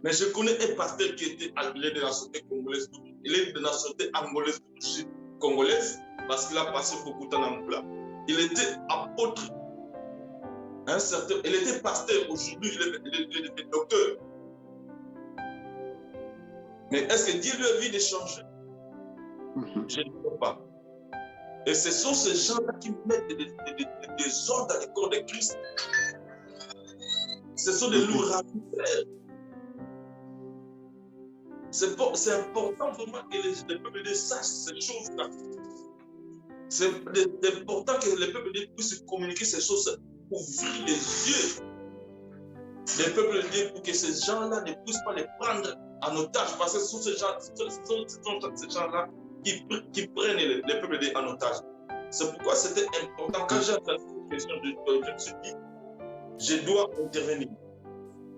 Mais je connais un pasteur qui était de la nationalité congolaise. Il est de la nationalité angolaise, congolaise, parce qu'il a passé beaucoup de temps en Angola. Il était apôtre. Il était pasteur. Aujourd'hui, il est docteur. Mais est-ce que Dieu lui a vu de changer? Je ne crois pas. Et ce sont ces gens-là qui mettent des ordres dans le corps de Christ. Ce sont des loups rapides. C'est important vraiment que les peuples sachent ces choses-là. C'est important que les peuples puissent communiquer ces choses, ouvrir les yeux des peuples pour que ces gens-là ne puissent pas les prendre en otage, parce que ce sont ces gens-là qui prennent les peuples en otage. C'est pourquoi c'était important. Quand j'ai entendu cette question, je me suis dit, je dois intervenir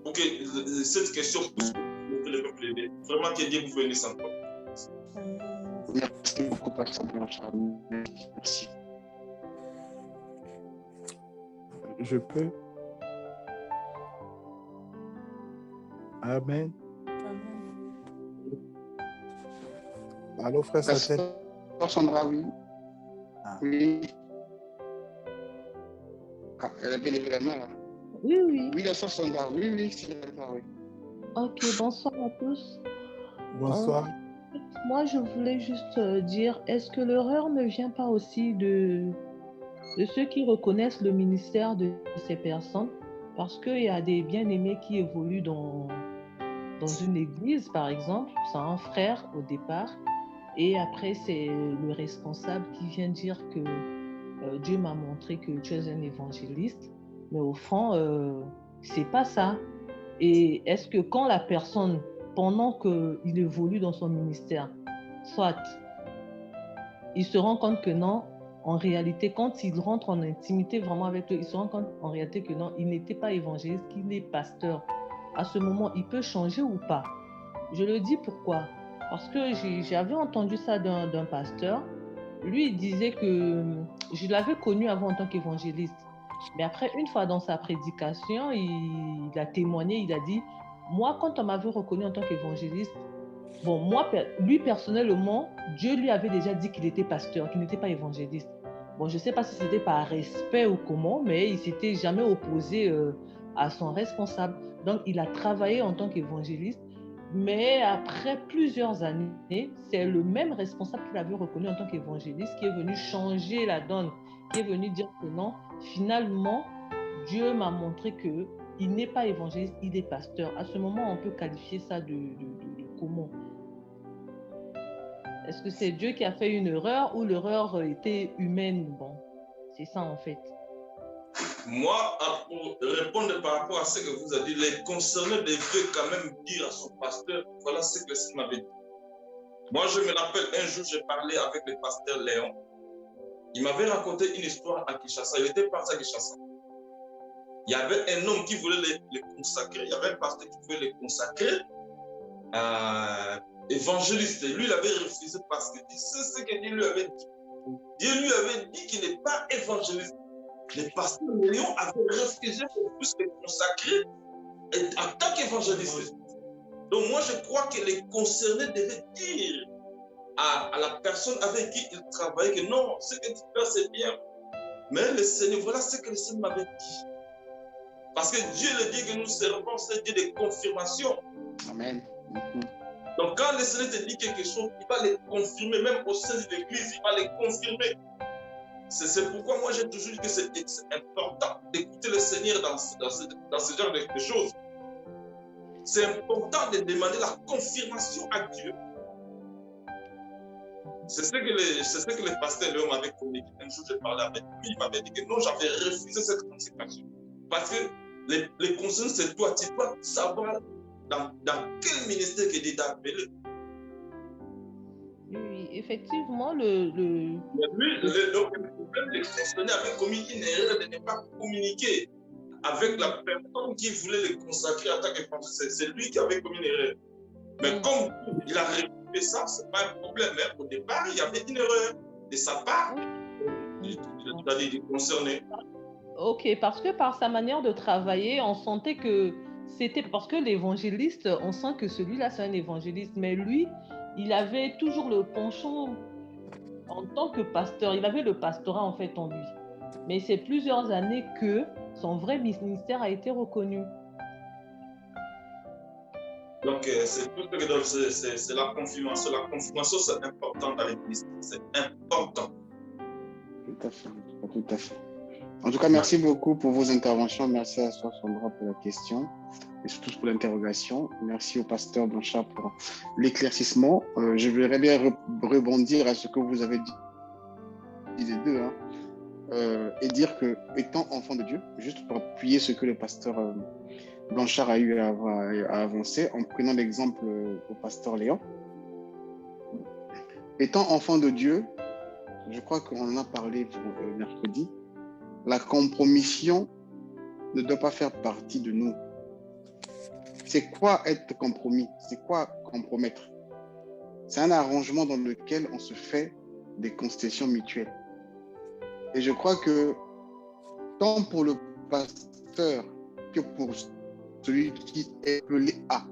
pour que cette question puisse le peuple aider. Vraiment que Dieu vous bénisse encore. Merci beaucoup, Pasteur Blanchard. Merci. Je peux. Amen. Allô, frère Satel. Sandra, oui. Ah. Oui. Ah, elle a bien levé la main, là. Oui, oui. Oui, la sœur Sandra, oui, c'est d'accord, oui. Ok, bonsoir à tous. Bonsoir. Moi, je voulais juste dire, est-ce que l'erreur ne vient pas aussi de ceux qui reconnaissent le ministère de ces personnes? Parce qu'il y a des bien-aimés qui évoluent dans une église, par exemple, c'est un frère au départ, et après, c'est le responsable qui vient dire que Dieu m'a montré que tu es un évangéliste, mais au fond, c'est pas ça. Et est-ce que quand la personne, pendant qu'il évolue dans son ministère, soit il se rend compte que non, en réalité, quand il rentre en intimité vraiment avec eux, il se rend compte en réalité que non, il n'était pas évangéliste, qu'il est pasteur. À ce moment, il peut changer ou pas? Je le dis pourquoi? Parce que j'avais entendu ça d'un pasteur. Lui, il disait que je l'avais connu avant en tant qu'évangéliste. Mais après, une fois dans sa prédication, il a témoigné, il a dit, moi, quand on m'avait reconnu en tant qu'évangéliste, bon, moi, lui, personnellement, Dieu lui avait déjà dit qu'il était pasteur, qu'il n'était pas évangéliste. Bon, je ne sais pas si c'était par respect ou comment, mais il ne s'était jamais opposé à son responsable. Donc, il a travaillé en tant qu'évangéliste. Mais après plusieurs années, c'est le même responsable qu'il avait reconnu en tant qu'évangéliste qui est venu changer la donne, qui est venu dire que non, finalement, Dieu m'a montré qu'il n'est pas évangéliste, il est pasteur. À ce moment, on peut qualifier ça de comment? Est-ce que c'est Dieu qui a fait une erreur ou l'erreur était humaine? Bon, c'est ça en fait. Moi, pour répondre par rapport à ce que vous avez dit, les concernés devaient quand même dire à son pasteur, voilà ce que le Seigneur m'avait dit. Moi, je me rappelle, un jour, j'ai parlé avec le pasteur Léon. Il m'avait raconté une histoire à Kinshasa. Il était parti à Kinshasa. Il y avait un homme qui voulait les consacrer. Il y avait un pasteur qui voulait les consacrer évangéliste. Lui, il avait refusé parce que c'est ce que Dieu lui avait dit. Dieu lui avait dit qu'il n'est pas évangéliste. Le pasteur Léon avait refusé pour plus le consacrer en tant qu'évangéliste. Donc moi, je crois que les concernés devaient dire à la personne avec qui il travaillait que non, ce que tu fais, c'est bien. Mais le Seigneur, voilà ce que le Seigneur m'avait dit. Parce que Dieu, le Dieu que nous servons, c'est le Dieu de confirmation. Amen. Donc quand le Seigneur te dit quelque chose, il va le confirmer, même au sein de l'église, il va le confirmer. C'est pourquoi moi j'ai toujours dit que c'est important d'écouter le Seigneur dans ce genre de choses. C'est important de demander la confirmation à Dieu. C'est ce que le pasteur Léon m'avait communiqué. Un jour, j'ai parlé avec lui, il m'avait dit que non, j'avais refusé cette consécration. Parce que les conseils, c'est toi. Tu dois savoir dans quel ministère que Dieu t'a appelé. Oui, effectivement, Mais lui, le problème, les concernés avaient commis une erreur de ne pas communiquer avec la personne qui voulait les consacrer en tant que pasteur. C'est lui qui avait commis une erreur. Mais comme il a répété ça, ce n'est pas un problème. Mais au départ, il y avait une erreur de sa part, c'est-à-dire du concerné. Ok, parce que par sa manière de travailler, on sentait que c'était parce que l'évangéliste, on sent que celui-là, c'est un évangéliste, mais lui, il avait toujours le penchant en tant que pasteur. Il avait le pastorat en fait en lui. Mais c'est plusieurs années que son vrai ministère a été reconnu. Donc, c'est tout c'est la confirmation. La confirmation, c'est important dans l'Église. C'est important. Tout à fait. Tout à fait. En tout cas, merci beaucoup pour vos interventions. Merci à Sœur Sandra pour la question et surtout pour l'interrogation. Merci au pasteur Blanchard pour l'éclaircissement. Je voudrais bien rebondir à ce que vous avez dit les deux, hein, et dire que, étant enfant de Dieu, juste pour appuyer ce que le pasteur Blanchard a eu à avancer, en prenant l'exemple au pasteur Léon, étant enfant de Dieu, je crois qu'on en a parlé mercredi, la compromission ne doit pas faire partie de nous. C'est quoi être compromis? C'est quoi compromettre? C'est un arrangement dans lequel on se fait des concessions mutuelles. Et je crois que tant pour le pasteur que pour celui qui est appelé à,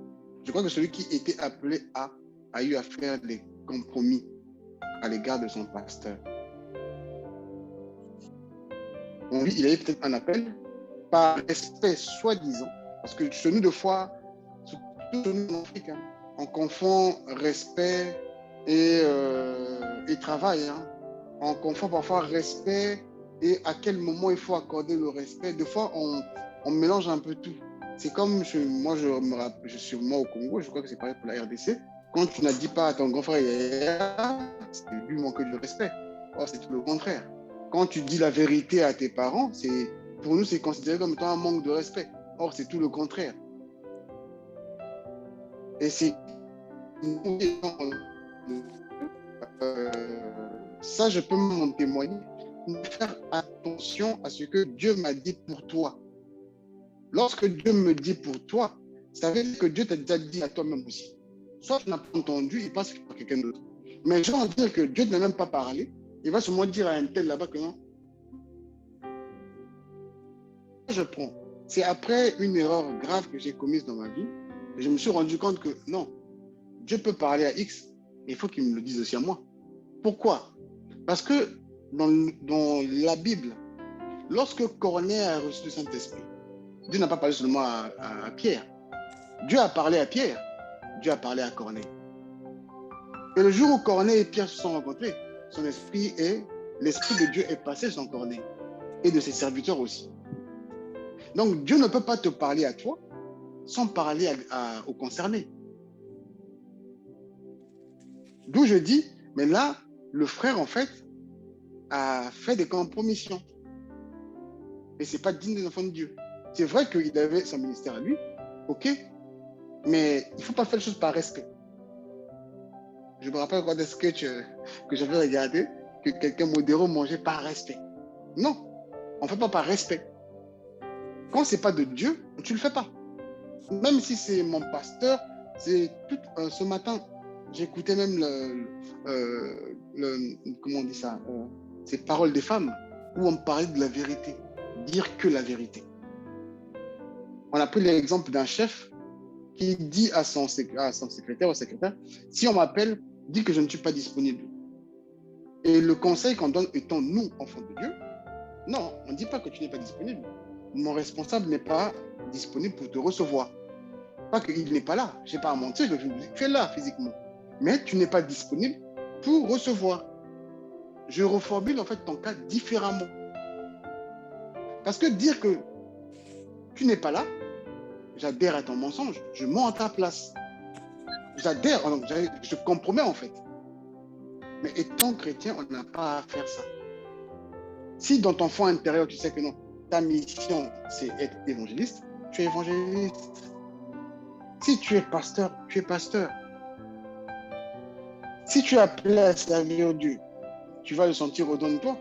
je crois que celui qui était appelé à a eu à faire des compromis à l'égard de son pasteur. Bon, lui, il a eu peut-être un appel par respect soi-disant, parce que chez nous, de fois, surtout nous en Afrique, hein, on confond respect et travail. Hein. On confond parfois respect et à quel moment il faut accorder le respect. Des fois, on mélange un peu tout. C'est comme moi, je suis au Congo, je crois que c'est pareil pour la RDC. Quand tu n'as dit pas à ton grand frère, c'est lui manquer de respect. Or, c'est tout le contraire. Quand tu dis la vérité à tes parents, pour nous, c'est considéré comme étant un manque de respect. Or, c'est tout le contraire. Et c'est ça, je peux m'en témoigner. Faire attention à ce que Dieu m'a dit pour toi. Lorsque Dieu me dit pour toi, ça veut dire que Dieu t'a déjà dit à toi-même aussi. Soit tu n'as pas entendu, il passe par quelqu'un d'autre. Mais je veux dire que Dieu n'a même pas parlé. Il va sûrement dire à un tel là-bas que non. Je prends. C'est après une erreur grave que j'ai commise dans ma vie. Et je me suis rendu compte que non, Dieu peut parler à X, mais il faut qu'il me le dise aussi à moi. Pourquoi? Parce que dans la Bible, lorsque Corneille a reçu le Saint-Esprit, Dieu n'a pas parlé seulement à Pierre. Dieu a parlé à Pierre. Dieu a parlé à Corneille. Et le jour où Corneille et Pierre se sont rencontrés, son esprit et l'esprit de Dieu est passé sur Corneille et de ses serviteurs aussi. Donc Dieu ne peut pas te parler à toi sans parler aux concernés. D'où je dis, mais là, le frère en fait a fait des compromissions. Et ce n'est pas digne des enfants de Dieu. C'est vrai qu'il avait son ministère à lui, ok, mais il ne faut pas faire les choses par respect. Je me rappelle quand des sketchs que j'avais regardé, que quelqu'un modéré mangeait par respect. Non, on ne fait pas par respect. Quand ce n'est pas de Dieu, tu ne le fais pas. Même si c'est mon pasteur, c'est tout ce matin, j'écoutais même comment on dit ça, ces paroles des femmes, où on parlait de la vérité, dire que la vérité. On a pris l'exemple d'un chef qui dit à son secrétaire, si on m'appelle, dis que je ne suis pas disponible. Et le conseil qu'on donne étant nous, enfants de Dieu, non, on ne dit pas que tu n'es pas disponible. Mon responsable n'est pas disponible pour te recevoir. Pas qu'il n'est pas là, je n'ai pas à mentir, tu es là physiquement. Mais tu n'es pas disponible pour recevoir. Je reformule en fait ton cas différemment. Parce que dire que tu n'es pas là, j'adhère à ton mensonge, je monte à ta place. J'adhère, je compromets en fait. Mais étant chrétien, on n'a pas à faire ça. Si dans ton fond intérieur, tu sais que non, ta mission, c'est être évangéliste, tu es évangéliste. Si tu es pasteur, tu es pasteur. Si tu es appelé à servir Dieu, tu vas le sentir au-dedans de toi.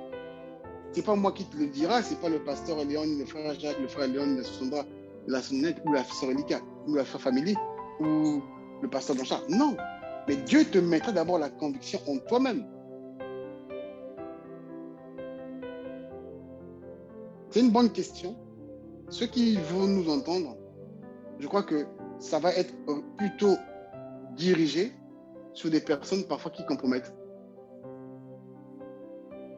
Ce n'est pas moi qui te le dira, ce n'est pas le pasteur Léon, le frère Jacques, le frère Léon, la Sandra, la Sonnette, ou la sœur Elika, ou la frère Family, ou le pasteur Blanchard. Non. Mais Dieu te mettra d'abord la conviction en toi-même. C'est une bonne question. Ceux qui vont nous entendre, je crois que ça va être plutôt dirigé sur des personnes parfois qui compromettent.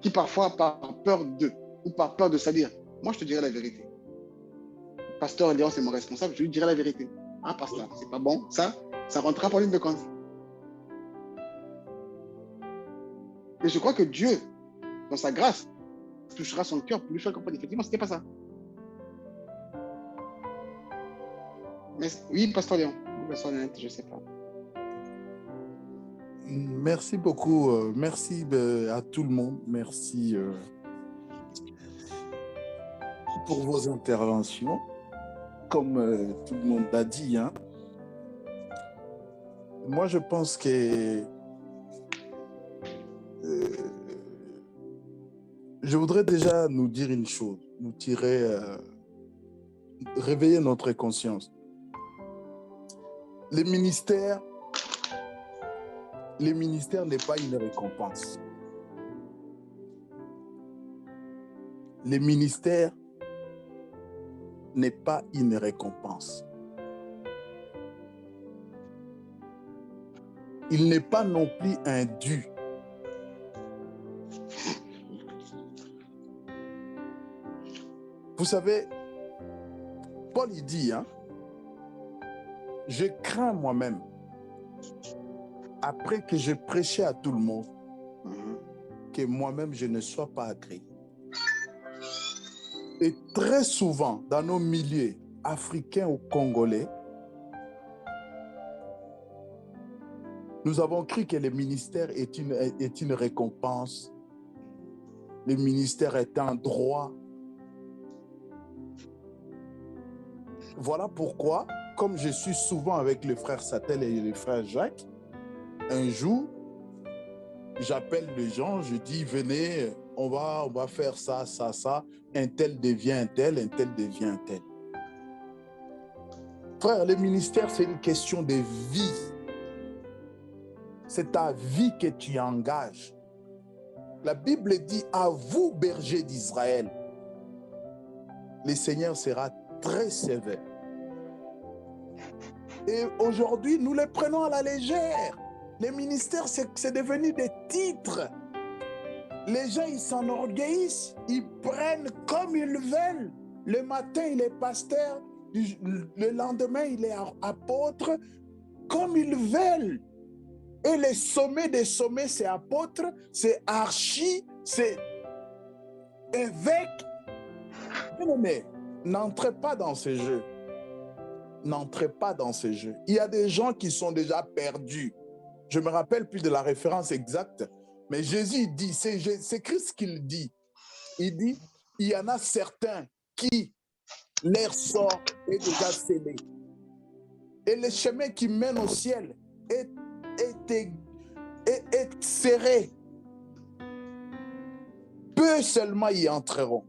Qui parfois, par peur d'eux, ou par peur de salir. Moi, je te dirai la vérité. Pasteur Léon, c'est mon responsable, je lui dirai la vérité. Ah, pasteur, c'est pas bon, ça rentrera pour ligne de compte. Mais je crois que Dieu, dans sa grâce, touchera son cœur pour lui faire comprendre. Effectivement, ce n'était pas ça. Mais, oui, pasteur Léon, je ne sais pas. Merci beaucoup. Merci à tout le monde. Merci pour vos interventions. Comme tout le monde l'a dit, hein, moi, je pense que je voudrais déjà nous dire une chose, nous tirer, réveiller notre conscience. Les ministères n'est pas une récompense. Les ministères n'est pas une récompense. Il n'est pas non plus un dû. Vous savez, Paul il dit, hein, je crains moi-même, après que j'ai prêché à tout le monde, que moi-même je ne sois pas agréé. Et très souvent, dans nos milieux africains ou congolais, nous avons cru que le ministère est une récompense. Le ministère est un droit. Voilà pourquoi, comme je suis souvent avec le frère Satel et le frère Jacques, un jour, j'appelle les gens, je dis, venez, on va faire ça, ça, ça. Un tel devient un tel devient un tel. Frère, le ministère, c'est une question de vie. C'est ta vie que tu engages. La Bible dit, à vous, bergers d'Israël, le Seigneur sera très sévère. Et aujourd'hui, nous les prenons à la légère. Les ministères, c'est devenu des titres. Les gens, ils s'enorgueillissent, ils prennent comme ils veulent. Le matin, il est pasteur, le lendemain, il est apôtre, comme ils veulent. Et les sommets des sommets, c'est apôtre, c'est archi, c'est évêque. Mais n'entrez pas dans ces jeux. N'entrez pas dans ces jeux. Il y a des gens qui sont déjà perdus. Je ne me rappelle plus de la référence exacte, mais Jésus dit, c'est Christ qui le dit. Il dit, il y en a certains qui, leur sort est déjà scellé. Et le chemin qui mène au ciel est serré. Peu seulement y entreront.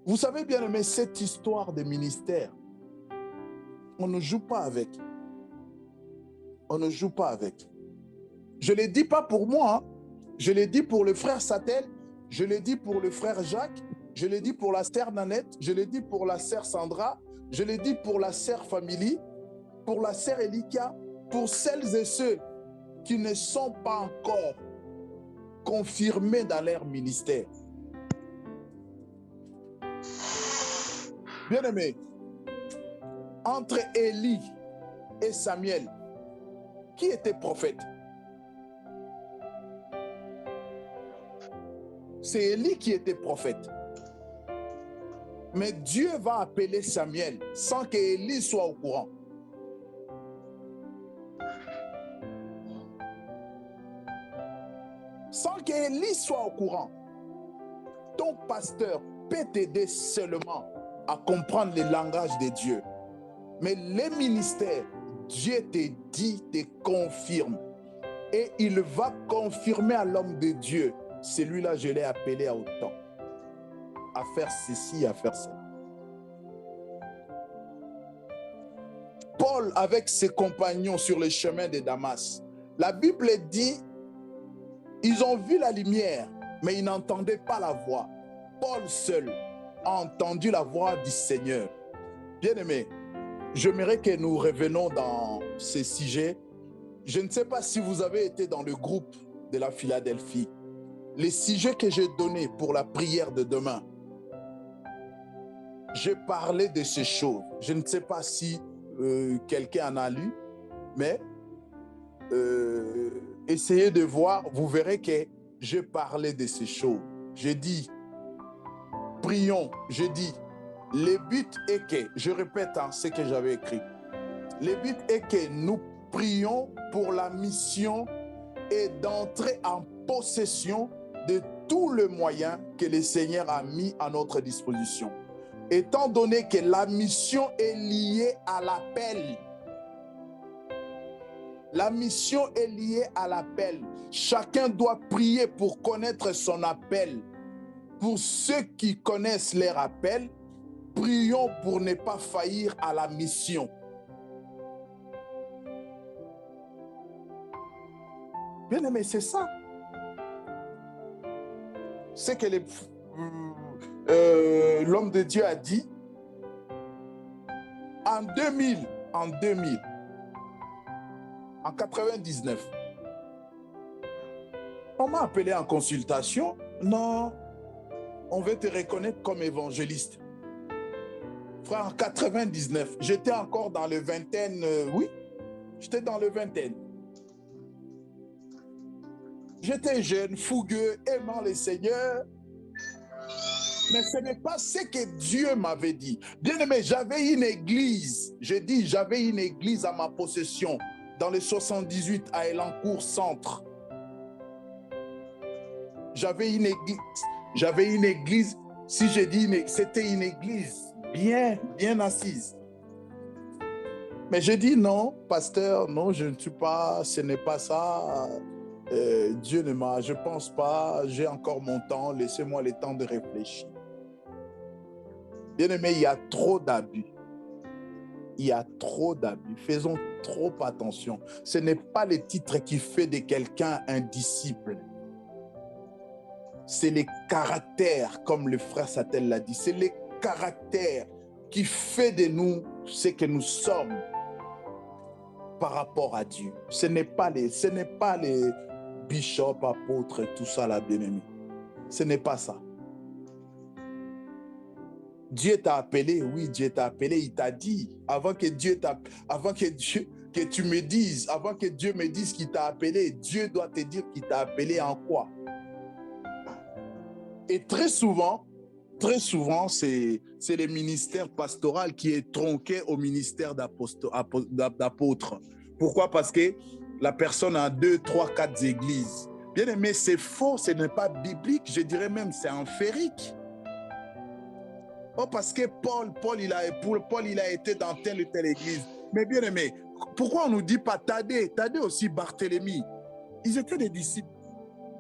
Vous savez bien, mais cette histoire de ministère, on ne joue pas avec. On ne joue pas avec. Je ne le dis pas pour moi, hein. Je le dis pour le frère Satel, je le dis pour le frère Jacques, je le dis pour la sœur Nanette, je le dis pour la sœur Sandra, je le dis pour la sœur Family, pour la sœur Elika, pour celles et ceux qui ne sont pas encore confirmés dans leur ministère. Bien-aimés, entre Élie et Samuel, qui était prophète? C'est Élie qui était prophète. Mais Dieu va appeler Samuel sans qu'Élie soit au courant. Sans qu'Élie soit au courant. Ton pasteur peut t'aider seulement à comprendre le langage de Dieu. Mais les ministères, Dieu te dit, te confirme. et il va confirmer à l'homme de Dieu. Celui-là, je l'ai appelé à autant, à faire ceci, à faire cela. Paul, avec ses compagnons sur le chemin de Damas, la Bible dit, ils ont vu la lumière, mais ils n'entendaient pas la voix. Paul seul a entendu la voix du Seigneur. Bien-aimés, j'aimerais que nous revenons dans ces sujets. Je ne sais pas si vous avez été dans le groupe de la Philadelphie. Les sujets que j'ai donnés pour la prière de demain, j'ai parlé de ces choses. Je ne sais pas si quelqu'un en a lu, mais essayez de voir, vous verrez que j'ai parlé de ces choses. J'ai dit, prions, j'ai dit, le but est que, je répète ce que j'avais écrit, le but est que nous prions pour la mission et d'entrer en possession de tous les moyens que le Seigneur a mis à notre disposition. Étant donné que la mission est liée à l'appel. La mission est liée à l'appel. Chacun doit prier pour connaître son appel. Pour ceux qui connaissent leur appel, prions pour ne pas faillir à la mission. Bien aimé, c'est ça. C'est que l'homme de Dieu a dit en 99, on m'a appelé en consultation. Non, on veut te reconnaître comme évangéliste. Frère, en 99, j'étais encore dans le vingtaine, oui, j'étais dans le vingtaine. J'étais jeune, fougueux, aimant le Seigneur. Mais ce n'est pas ce que Dieu m'avait dit. Bien aimé, j'avais une église. J'ai dit, j'avais une église à ma possession dans le 78 à Elancourt Centre. J'avais une église. Si je dis, c'était une église bien assise. Mais j'ai dit non, pasteur, non, je ne suis pas, ce n'est pas ça. Dieu ne m'a, je ne pense pas, j'ai encore mon temps, laissez-moi le temps de réfléchir. Bien aimé, il y a trop d'abus. Il y a trop d'abus. Faisons trop attention. Ce n'est pas le titre qui fait de quelqu'un un disciple. C'est le caractère, comme le frère Satel l'a dit. C'est le caractère qui fait de nous ce que nous sommes par rapport à Dieu. Ce n'est pas les bishops, apôtres, tout ça là, bien-aimé. Ce n'est pas ça. Dieu t'a appelé, oui, Dieu t'a appelé, il t'a dit, avant que Dieu me dise qu'il t'a appelé, Dieu doit te dire qu'il t'a appelé en quoi? Et très souvent, c'est le ministère pastoral qui est tronqué au ministère d'apôtre. Pourquoi? Parce que la personne a 2, 3, 4 églises. Bien aimé, c'est faux, ce n'est pas biblique, je dirais même c'est amphérique. Oh, parce que Paul, il a été dans telle ou telle église. Mais bien aimé, pourquoi on ne nous dit pas Thaddée aussi, Barthélemy? Ils étaient des disciples,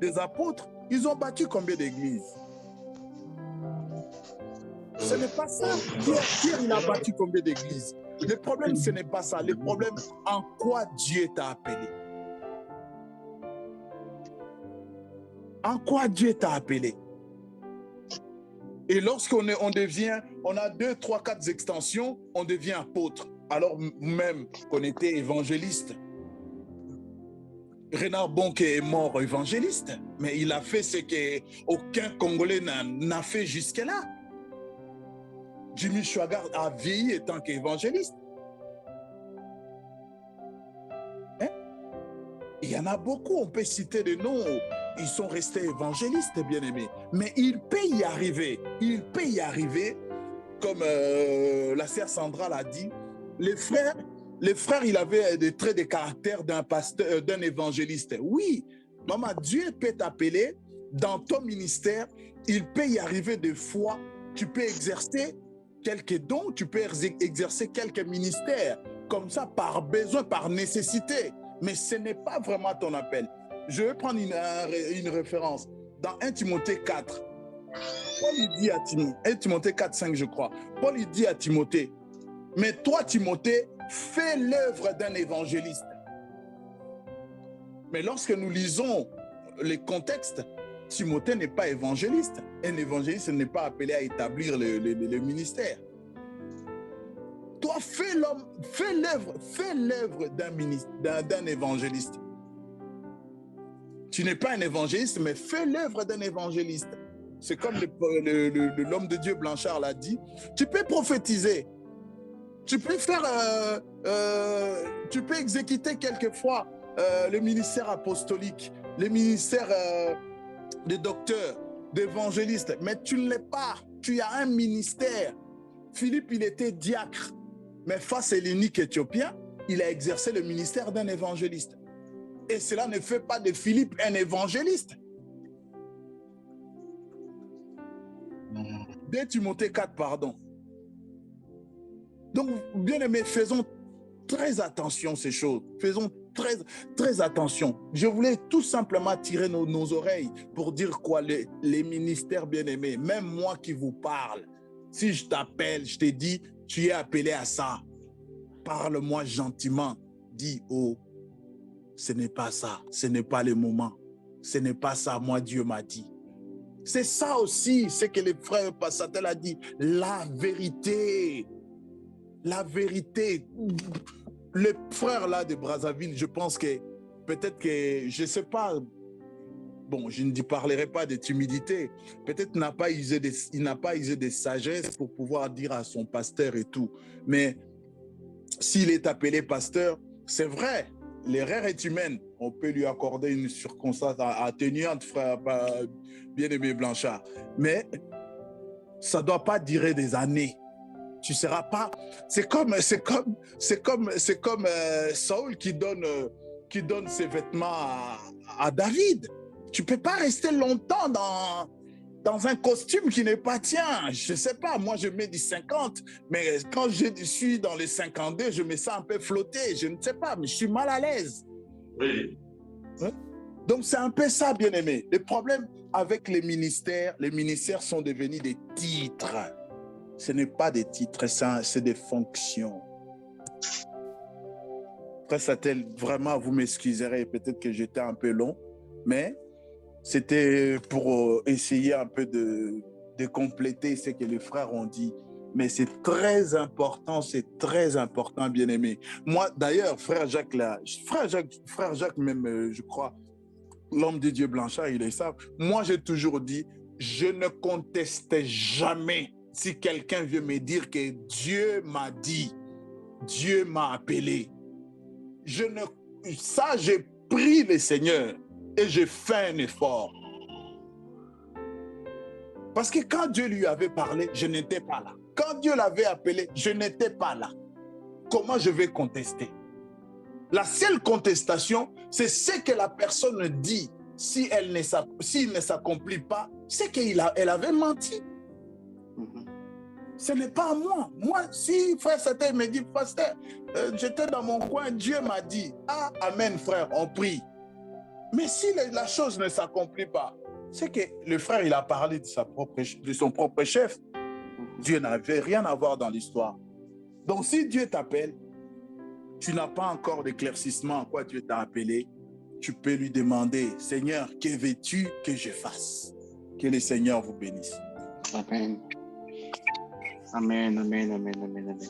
des apôtres. Ils ont bâti combien d'églises? Ce n'est pas ça. Pierre, il a bâti combien d'églises? Le problème, ce n'est pas ça. Le problème, en quoi Dieu t'a appelé? En quoi Dieu t'a appelé? Et lorsqu'on a 2, 3, 4 extensions, on devient apôtre. Alors même qu'on était évangéliste. Renard Bonke est mort évangéliste, mais il a fait ce qu'aucun Congolais n'a fait jusque-là. Jimmy Chouagar a vieilli étant qu'évangéliste. Hein? Il y en a beaucoup, on peut citer des noms. Ils sont restés évangélistes, bien-aimés. Mais il peut y arriver. Il peut y arriver, comme la sœur Sandra l'a dit, les frères, il avait des traits de caractère d'un pasteur, d'un évangéliste. Oui, maman, Dieu peut t'appeler dans ton ministère. Il peut y arriver des fois, tu peux exercer quelques dons, tu peux exercer quelques ministères, comme ça, par besoin, par nécessité. mais ce n'est pas vraiment ton appel. Je vais prendre une référence. Dans 1 Timothée 4, Paul il dit à Timothée, 1 Timothée 4, 5 je crois, Paul il dit à Timothée, mais toi Timothée, fais l'œuvre d'un évangéliste. Mais lorsque nous lisons les contextes, Timothée n'est pas évangéliste. Un évangéliste n'est pas appelé à établir le ministère. Toi, fais l'œuvre d'un évangéliste. Tu n'es pas un évangéliste, mais fais l'œuvre d'un évangéliste. C'est comme l'homme de Dieu Blanchard l'a dit. Tu peux prophétiser. Tu peux faire, tu peux exécuter quelquefois le ministère apostolique, le ministère de docteur, d'évangéliste, mais tu ne l'es pas. Tu as un ministère. Philippe, il était diacre, mais face à l'hélénique éthiopien, il a exercé le ministère d'un évangéliste. Et cela ne fait pas de Philippe un évangéliste. 2 Timothée 4, pardon. Donc, bien aimés, faisons très attention à ces choses. Faisons très attention. Je voulais tout simplement tirer nos oreilles pour dire quoi, les ministères bien-aimés, même moi qui vous parle, si je t'appelle, je te dis, tu es appelé à ça, parle-moi gentiment, dis, oh, ce n'est pas ça, ce n'est pas le moment, ce n'est pas ça, moi Dieu m'a dit. C'est ça aussi, ce que le frère Passatel a dit, la vérité. La vérité. Le frère là de Brazzaville, je pense que peut-être que, je ne sais pas, bon, je ne parlerai pas de timidité, peut-être il n'a pas usé de sagesse pour pouvoir dire à son pasteur et tout, mais s'il est appelé pasteur, c'est vrai, l'erreur est humaine, on peut lui accorder une circonstance atténuante, frère bien-aimé Blanchard, mais ça ne doit pas durer des années. Tu seras pas. C'est comme Saül qui donne ses vêtements à David. Tu peux pas rester longtemps dans un costume qui n'est pas tien. Je sais pas, moi je mets du 50, mais quand je suis dans les 52, je me sens un peu flotté. Je ne sais pas, mais je suis mal à l'aise. Oui. Hein? Donc c'est un peu ça, bien aimé. Le problème avec les ministères sont devenus des titres. Ce n'est pas des titres, c'est des fonctions. Frère Satel, vraiment, vous m'excuserez, peut-être que j'étais un peu long, mais c'était pour essayer un peu de compléter ce que les frères ont dit. Mais c'est très important, bien aimé. Moi, d'ailleurs, frère Jacques même, je crois, l'homme de Dieu Blanchard, il est ça. Moi, j'ai toujours dit, je ne contestais jamais. Si quelqu'un veut me dire que Dieu m'a dit, Dieu m'a appelé, j'ai prié le Seigneur et j'ai fait un effort. Parce que quand Dieu lui avait parlé, je n'étais pas là. Quand Dieu l'avait appelé, je n'étais pas là. Comment je vais contester? La seule contestation, c'est ce que la personne dit. Si elle ne s'accomplit pas, c'est qu'elle avait menti. Ce n'est pas à moi. Moi, si frère Satel me dit, pasteur, j'étais dans mon coin, Dieu m'a dit, ah, amen frère, on prie. Mais si la chose ne s'accomplit pas, c'est que le frère, il a parlé de son propre chef. Dieu n'avait rien à voir dans l'histoire. Donc si Dieu t'appelle, tu n'as pas encore d'éclaircissement à quoi Dieu t'a appelé, tu peux lui demander, Seigneur, que veux-tu que je fasse? Que le Seigneur vous bénisse. Amen. Amen, amen, amen, amen, amen.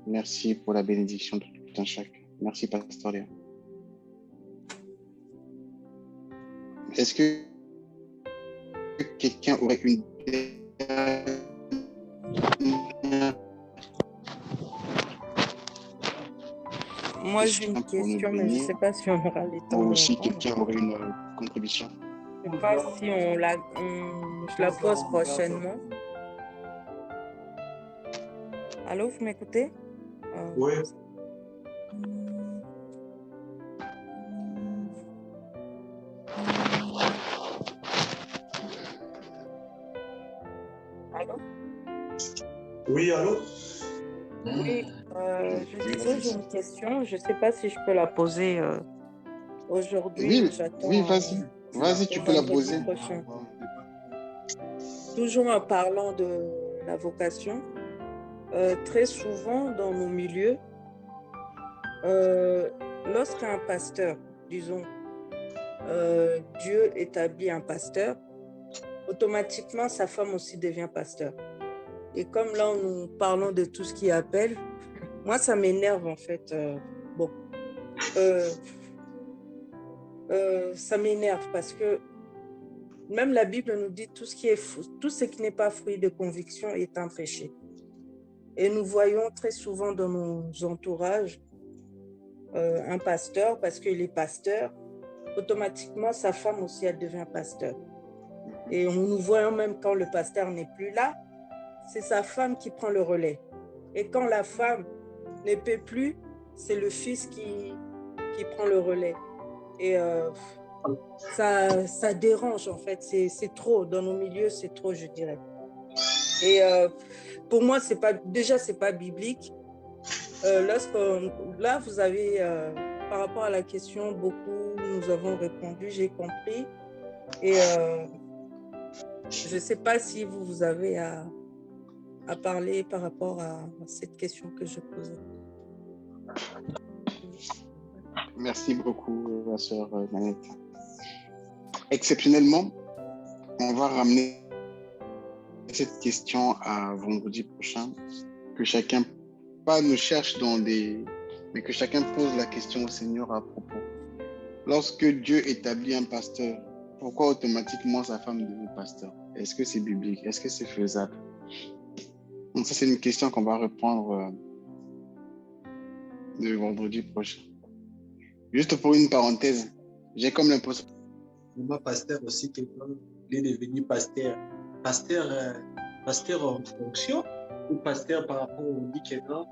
Merci pour la bénédiction de tout un chacun. Merci, Pasteur Léon. Est-ce que quelqu'un aurait une... Moi, j'ai une question, mais je ne sais pas si on aura le temps. Ou si quelqu'un aurait une contribution. Je ne sais pas si je la pose prochainement. Allô, vous m'écoutez? Oui. Allô? Oui, allô? Oui, je disais, j'ai une question. Je ne sais pas si je peux la poser Aujourd'hui, Oui, j'attends oui, vas-y. Vas-y, tu au peux la vendredi poser. prochain. Toujours en parlant de la vocation, très souvent dans nos milieux, lorsqu'un pasteur, disons, Dieu établit un pasteur, automatiquement sa femme aussi devient pasteur. Et comme là nous parlons de tout ce qui appelle, moi ça m'énerve en fait. Ça m'énerve parce que même la Bible nous dit tout ce qui n'est pas fruit de conviction est un péché. Et nous voyons très souvent dans nos entourages un pasteur, parce qu'il est pasteur, automatiquement sa femme aussi elle devient pasteur. Et nous voyons même quand le pasteur n'est plus là, c'est sa femme qui prend le relais. Et quand la femme ne peut plus, c'est le fils qui prend le relais. Et ça dérange en fait, c'est trop, dans nos milieux c'est trop je dirais. Et pour moi c'est pas biblique. Là vous avez, par rapport à la question, beaucoup nous avons répondu, j'ai compris. Et je ne sais pas si vous avez à parler par rapport à cette question que je posais. Merci beaucoup, ma sœur Nanette. Exceptionnellement, on va ramener cette question à vendredi prochain, que chacun, pas nous cherche mais que chacun pose la question au Seigneur à propos. Lorsque Dieu établit un pasteur, pourquoi automatiquement sa femme devient pasteur? Est-ce que c'est biblique? Est-ce que c'est faisable? Donc ça, c'est une question qu'on va reprendre le vendredi prochain. Juste pour une parenthèse, j'ai comme l'impression... Moi, pasteur aussi, quelqu'un est devenu pasteur. Pasteur en fonction ou pasteur par rapport au dit que non,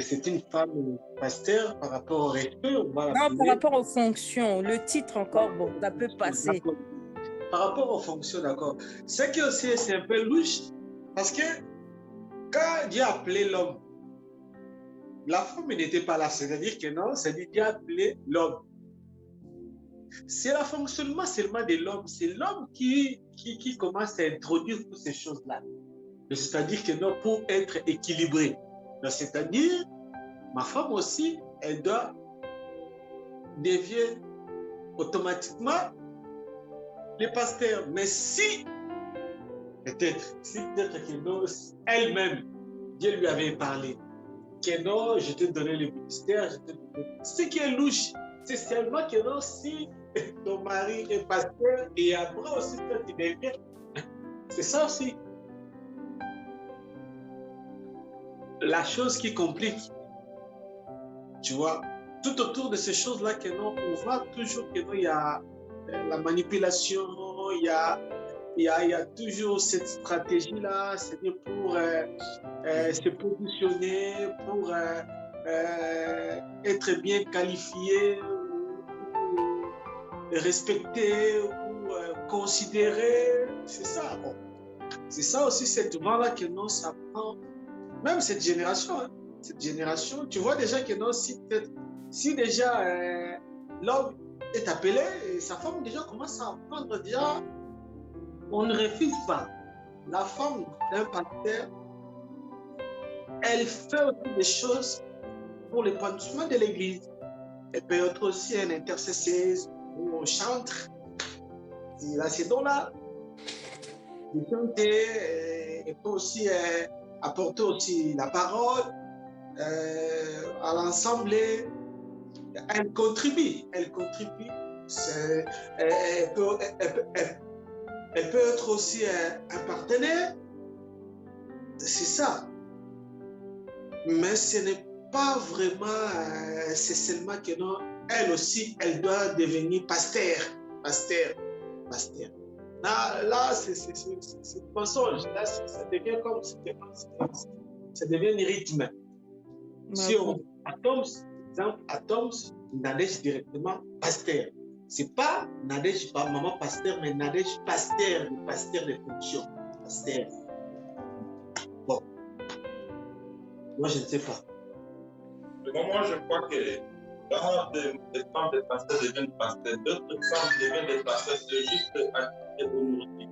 c'est une femme pasteur par rapport au respect. Non, par rapport aux fonctions, le titre encore, bon, ça peut passer. Par rapport aux fonctions, d'accord. C'est que c'est un peu louche parce que quand Dieu a appelé l'homme, la femme n'était pas là. C'est-à-dire que non, c'est Dieu a appelé l'homme. C'est le fonctionnement seulement de l'homme. C'est l'homme qui commence à introduire toutes ces choses-là. C'est-à-dire que non, pour être équilibré. C'est-à-dire, ma femme aussi, elle doit devenir automatiquement le pasteur. Mais si, peut-être que non, elle-même, Dieu lui avait parlé, que non, je t'ai donné le ministère, ce qui est louche, c'est seulement que non, si ton mari est pasteur et après aussi quand tu deviens, c'est ça aussi. La chose qui complique, tu vois, tout autour de ces choses-là que non, on voit toujours que non, il y a la manipulation, il y a toujours cette stratégie-là, c'est-à-dire pour se positionner, pour être bien qualifié, respecté ou considéré, c'est ça. Bon. C'est ça aussi, cette voie-là que non, ça prend, même cette génération, tu vois déjà que non, si déjà l'homme est appelé, et sa femme déjà commence à apprendre déjà, on ne refuse pas. La femme d'un pasteur, elle fait aussi des choses pour le épanouissement de l'église. Elle peut être aussi une intercesseuse ou chantre. Il a ces dons-là. De chanter, elle peut aussi apporter aussi la parole à l'ensemble. Elle contribue. Elle peut être aussi un partenaire. C'est ça. Mais ce n'est pas vraiment, c'est seulement que non, elle aussi, elle doit devenir pasteur. Là c'est mensonge. Là, ça devient comme, ça devient un rythme. Si on Atoms, Nadège directement pasteur. C'est pas Nadège, pas maman pasteur, mais Nadège pasteur, le pasteur de fonction. Pasteur. Bon. Moi, je ne sais pas. Moi, je crois que Quand des femmes de pasteurs deviennent pasteurs, d'autres femmes deviennent des pasteurs, c'est juste pour l'honorer.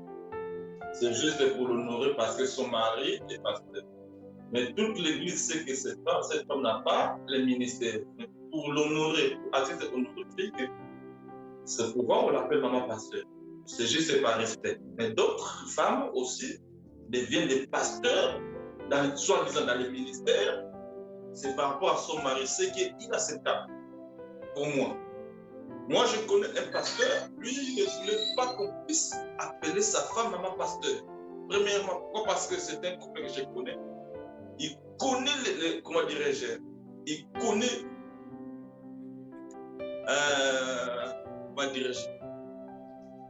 C'est juste pour l'honorer parce que son mari est pasteur. Mais toute l'Église sait que cette femme n'a pas le ministère. Mais pour l'honorer, à titre honorifique, c'est pourquoi on l'appelle maman pasteur. C'est juste par respect. Mais d'autres femmes aussi deviennent des pasteurs, soi-disant dans les ministères. C'est par rapport à son mari, c'est qu'il a cette âme. Pour moi. Moi, je connais un pasteur, lui, il ne voulait pas qu'on puisse appeler sa femme maman pasteur. Premièrement, pourquoi? Parce que c'est un couple que je connais. Il connaît comment dirais-je, il connaît, comment dirais-je,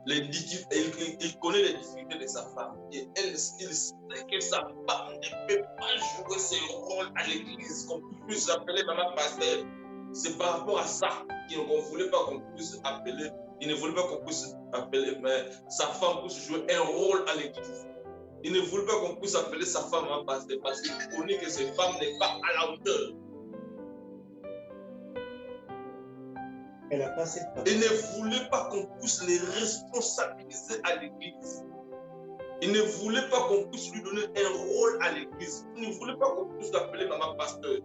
il connaît les difficultés de sa femme. Et il sait que sa femme ne peut pas jouer ses rôles à l'église, qu'on puisse appeler maman pasteur. C'est par rapport à ça qu'il ne voulait pas qu'on puisse appeler, il ne voulait pas qu'on puisse appeler, mais sa femme puisse jouer un rôle à l'église. Il ne voulait pas qu'on puisse appeler sa femme maman pasteur parce qu'il connaît que cette femme n'est pas à la hauteur. Elle a pas cette Il ne voulait pas qu'on puisse les responsabiliser à l'église. Il ne voulait pas qu'on puisse lui donner un rôle à l'église. Il ne voulait pas qu'on puisse l'appeler maman pasteur.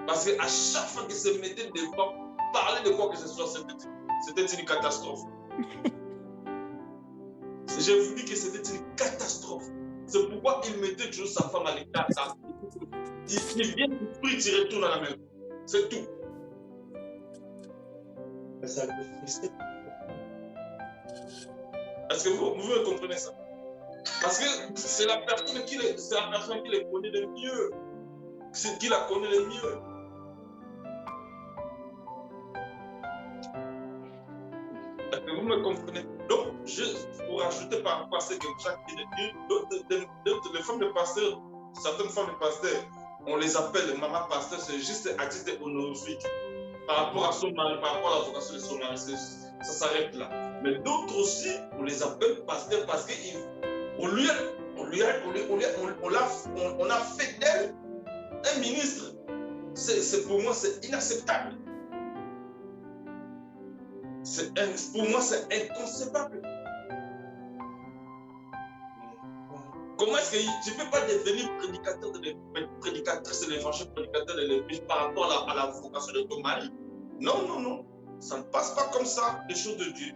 Parce qu'à chaque fois qu'il se mettait devant, parler de quoi que ce soit, c'était une catastrophe. Je vous dis que c'était une catastrophe. C'est pourquoi il mettait toujours sa femme à l'écart. Il vient du prix, il retourne à la maison. C'est tout. Ça me frustrait. Est-ce que vous comprenez ça? Parce que c'est la personne qui les connaît le mieux. C'est qui la connaît le mieux. Est-ce que vous me comprenez? Donc, pour ajouter par rapport à ce que Jacques dit, les femmes de pasteur, certaines femmes de pasteur, on les appelle maman pasteur, c'est juste à titre honorifique. Par rapport à son mari, par rapport à la vocation de son mari, ça s'arrête là. Mais d'autres aussi, on les appelle pasteur parce qu'on a fait d'elle un ministre. Pour moi, c'est inacceptable. Pour moi, c'est inconcevable. Comment est-ce que tu ne peux pas devenir prédicatrice de l'évangile, prédicateur de l'église par rapport à la vocation de ton mari? Non, non, non. Ça ne passe pas comme ça, les choses de Dieu.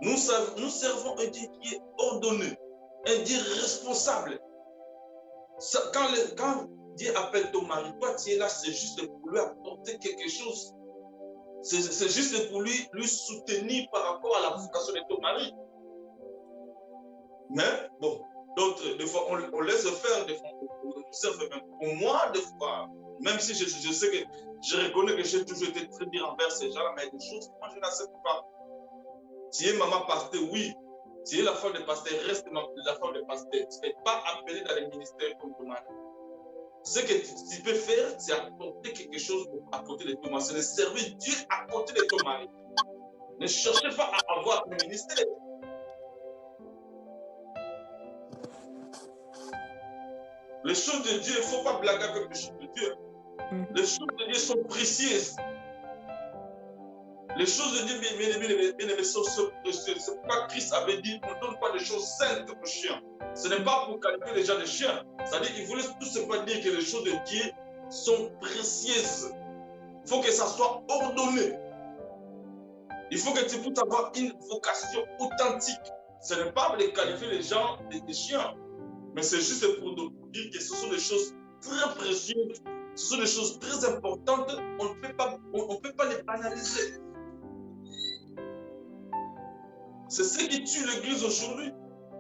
Nous servons un Dieu qui est ordonné, un Dieu responsable. Quand Dieu appelle ton mari, toi tu es là, c'est juste pour lui apporter quelque chose. C'est juste pour lui soutenir par rapport à la vocation de ton mari. Mais bon, d'autres, des fois, on laisse faire, des fois, on observe même. Pour moi, des fois, même si je sais que je reconnais que j'ai toujours été très bien envers ces gens-là, mais il y a des choses que moi je n'accepte pas. Tu es maman pasteur, oui. Tu es la femme de pasteur, reste la femme de pasteur. Tu n'es pas appelée dans les ministères comme ton mari. Ce que tu peux faire, c'est apporter quelque chose à côté de ton mari. C'est de servir Dieu à côté de ton mari. Ne cherchez pas à avoir un ministère. Les choses de Dieu, il ne faut pas blaguer avec les choses de Dieu. Les choses de Dieu sont précieuses. Les choses de Dieu, bien aimés, sont précieuses. C'est pourquoi Christ avait dit, on ne donne pas des choses saintes aux chiens. Ce n'est pas pour qualifier les gens de chiens. C'est-à-dire qu'il voulait tout simplement dire que les choses de Dieu sont précieuses. Il faut que ça soit ordonné. Il faut que tu puisses avoir une vocation authentique. Ce n'est pas pour qualifier les gens des chiens. Mais c'est juste pour nous dire que ce sont des choses très précieuses, ce sont des choses très importantes, on ne peut pas les banaliser. C'est ce qui tue l'Église aujourd'hui,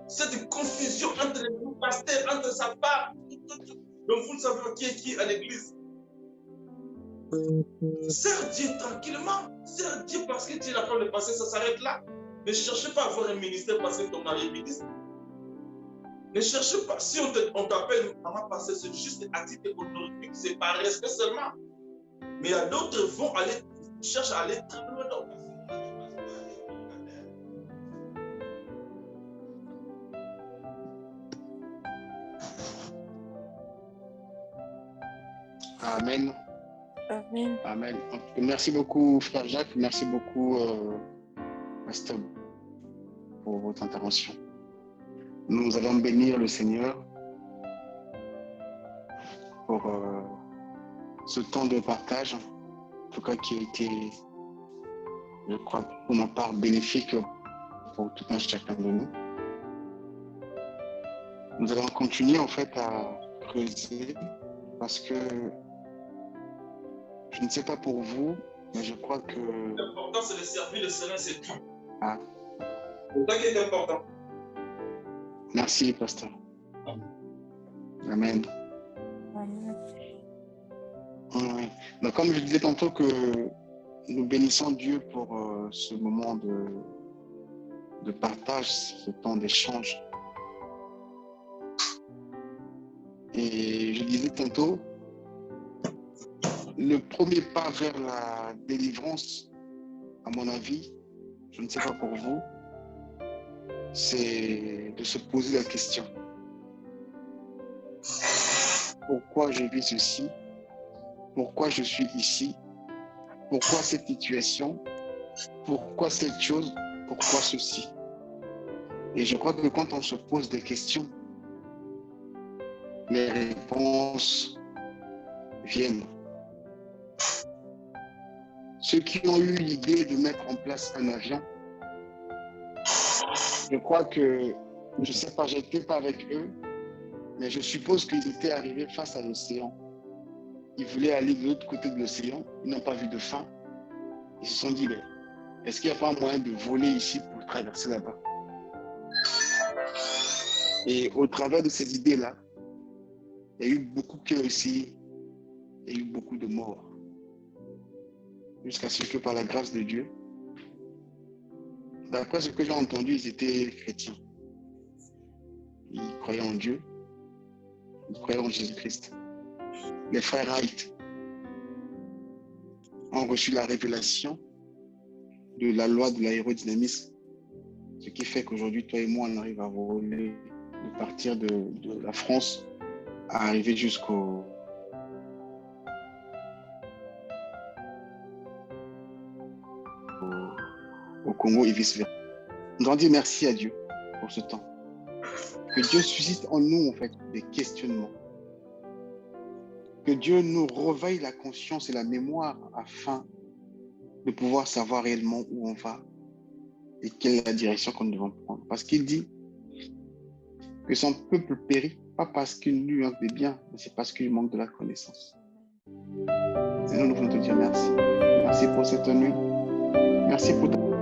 cette confusion entre les pasteurs, entre sa part. Donc vous ne savez pas qui est qui à l'Église. Sers Dieu tranquillement, sers Dieu parce que tu es la femme de pasteur, ça s'arrête là. Ne cherchez pas à avoir un ministère parce que ton mari est ministre. Ne cherchez pas, si on t'appelle maman pasteur, c'est juste à titre honorifique, c'est par respect seulement. Mais il y a d'autres qui cherchent à aller très loin dans le. Amen. Amen. Amen. Merci beaucoup, frère Jacques. Merci beaucoup, pasteur, pour votre intervention. Nous allons bénir le Seigneur pour ce temps de partage, en tout cas qui a été, je crois, pour ma part, bénéfique pour tout un chacun de nous. Nous allons continuer en fait à creuser parce que je ne sais pas pour vous, mais je crois que... L'important, c'est de servir le Seigneur, c'est tout. Ah. C'est ça qui est important. Merci, pasteur. Amen. Amen. Ouais. Donc, comme je disais tantôt que nous bénissons Dieu pour ce moment de partage, ce temps d'échange. Et je disais tantôt, le premier pas vers la délivrance, à mon avis, je ne sais pas pour vous, c'est de se poser la question. Pourquoi je vis ceci? Pourquoi je suis ici? Pourquoi cette situation? Pourquoi cette chose? Pourquoi ceci? Et je crois que quand on se pose des questions, les réponses viennent. Ceux qui ont eu l'idée de mettre en place un avion, je crois que, je ne sais pas, je n'étais pas avec eux, mais je suppose qu'ils étaient arrivés face à l'océan. Ils voulaient aller de l'autre côté de l'océan, ils n'ont pas vu de fin. Ils se sont dit, mais est-ce qu'il n'y a pas moyen de voler ici pour traverser là-bas? Et au travers de ces idées-là, il y a eu beaucoup qui ont essayé, il y a eu beaucoup de morts. Jusqu'à ce que par la grâce de Dieu, d'après ce que j'ai entendu, ils étaient chrétiens. Ils croyaient en Dieu, ils croyaient en Jésus-Christ. Les frères Wright ont reçu la révélation de la loi de l'aérodynamisme, ce qui fait qu'aujourd'hui, toi et moi, on arrive à voler, de partir de la France à arriver jusqu'au Congo et vice-versa. Nous allons dire merci à Dieu pour ce temps. Que Dieu suscite en nous, en fait, des questionnements. Que Dieu nous réveille la conscience et la mémoire afin de pouvoir savoir réellement où on va et quelle est la direction que nous devons prendre. Parce qu'il dit que son peuple périt, pas parce qu'il nuance des biens, mais c'est parce qu'il manque de la connaissance. Seigneur, nous voulons te dire merci. Merci pour cette nuit. Merci pour ta...